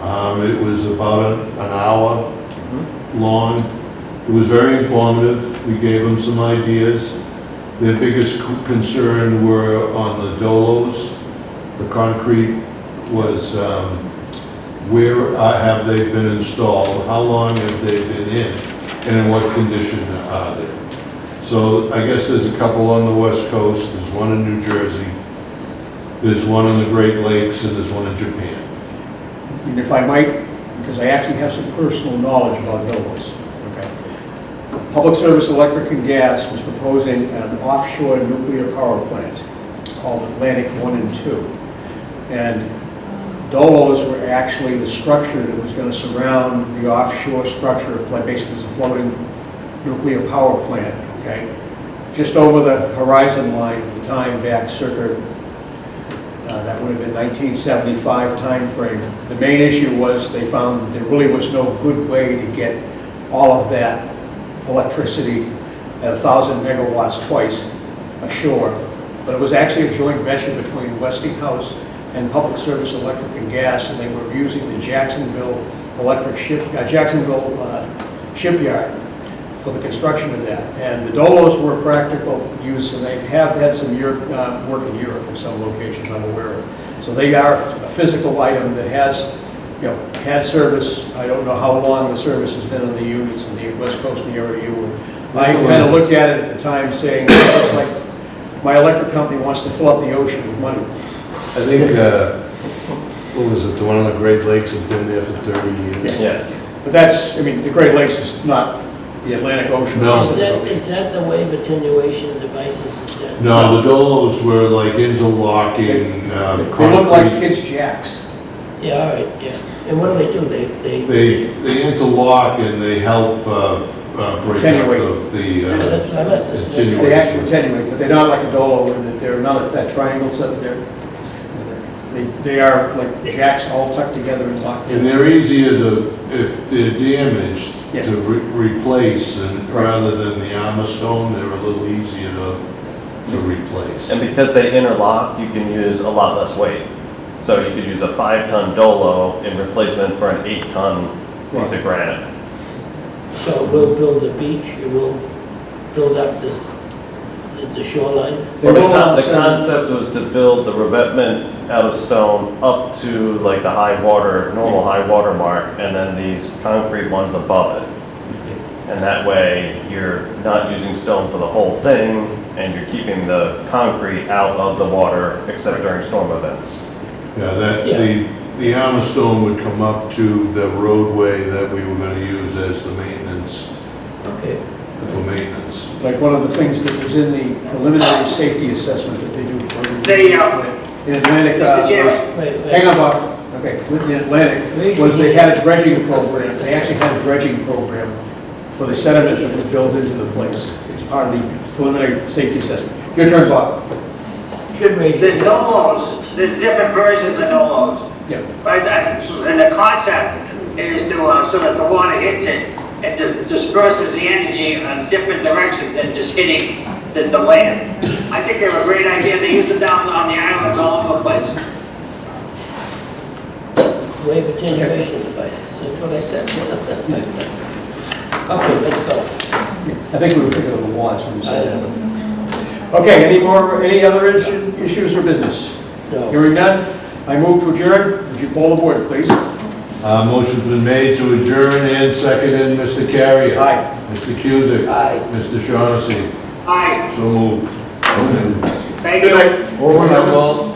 It was about an hour long. It was very informative. We gave them some ideas. Their biggest concern were on the dolos. The concrete was, where have they been installed? How long have they been in? And in what condition are they? So I guess there's a couple on the West Coast. There's one in New Jersey. There's one in the Great Lakes, and there's one in Japan. And if I might, because I actually have some personal knowledge about dolos. Okay. Public Service Electric and Gas was proposing an offshore nuclear power plant called Atlantic 1 and 2. And dolos were actually the structure that was going to surround the offshore structure, like basically it's a floating nuclear power plant, okay? Just over the horizon line at the time, back circa, that would have been 1975 timeframe. The main issue was they found that there really was no good way to get all of that electricity at 1,000 megawatts twice ashore. But it was actually a joint venture between Westinghouse and Public Service Electric and Gas, and they were using the Jacksonville shipyard for the construction of that. And the dolos were practical use, and they have had some work in Europe in some locations I'm aware of. So they are a physical item that has, had service. I don't know how long the service has been on the units in the West Coast and the area. I kind of looked at it at the time saying, it's like my electric company wants to fill up the ocean with money. I think, what was it, the one on the Great Lakes has been there for 30 years? Yes. But that's, the Great Lakes is not the Atlantic Ocean. No. Is that the wave attenuation devices? Is that- No, the dolos were like interlocking They look like kids' jacks. Yeah, all right, yeah. And what do? They interlock and they help break Attenuate. up the Yeah, that's what I meant. attenuation. They actually attenuate, but they're not like a dolo, in that they're not that triangle set. They are like jacks all tucked together and locked And in. they're easier to, if they're damaged, Yes. to replace, and rather than the armor stone, they're a little easier to replace. And because they interlock, you can use a lot less weight. So you could use a 5-ton dolo in replacement for an 8-ton piece of granite. So we'll build a beach, and we'll build up the shoreline? Well, the concept was to build the revetment out of stone up to like the normal high water mark, and then these concrete ones above it. And that way, you're not using stone for the whole thing, and you're keeping the concrete out of the water, except during storm events. The armor stone would come up to the roadway that we were gonna use as the maintenance, Okay. for maintenance. Like one of the things that was in the preliminary safety assessment that they do for in Atlantic, Mr. Chairman. hang on, Bob. Okay, with the Atlantic, was they had a dredging program. They actually had a dredging program for the sediment that was built into the place. It's part of the preliminary safety assessment. Your turn, Bob. There's dolos, there's different versions of dolos. Yeah. Right, and the concept is to, so that the water hits it, it disperses the energy in different directions than just hitting the land. I think they're a great idea. They use them down on the islands all over the place. Wave attenuation devices, that's what I said. Okay, let's go. I think we were thinking of the watts when you said that. Okay, any other issues or business? No. Hearing none, I move to adjourn. Would you poll the board, please? Motion's been made to adjourn and seconded. Mr. Carrier. Aye. Mr. Cusick. Aye. Mr. Shaughnessy. Aye, So moved. thank you. Over and out.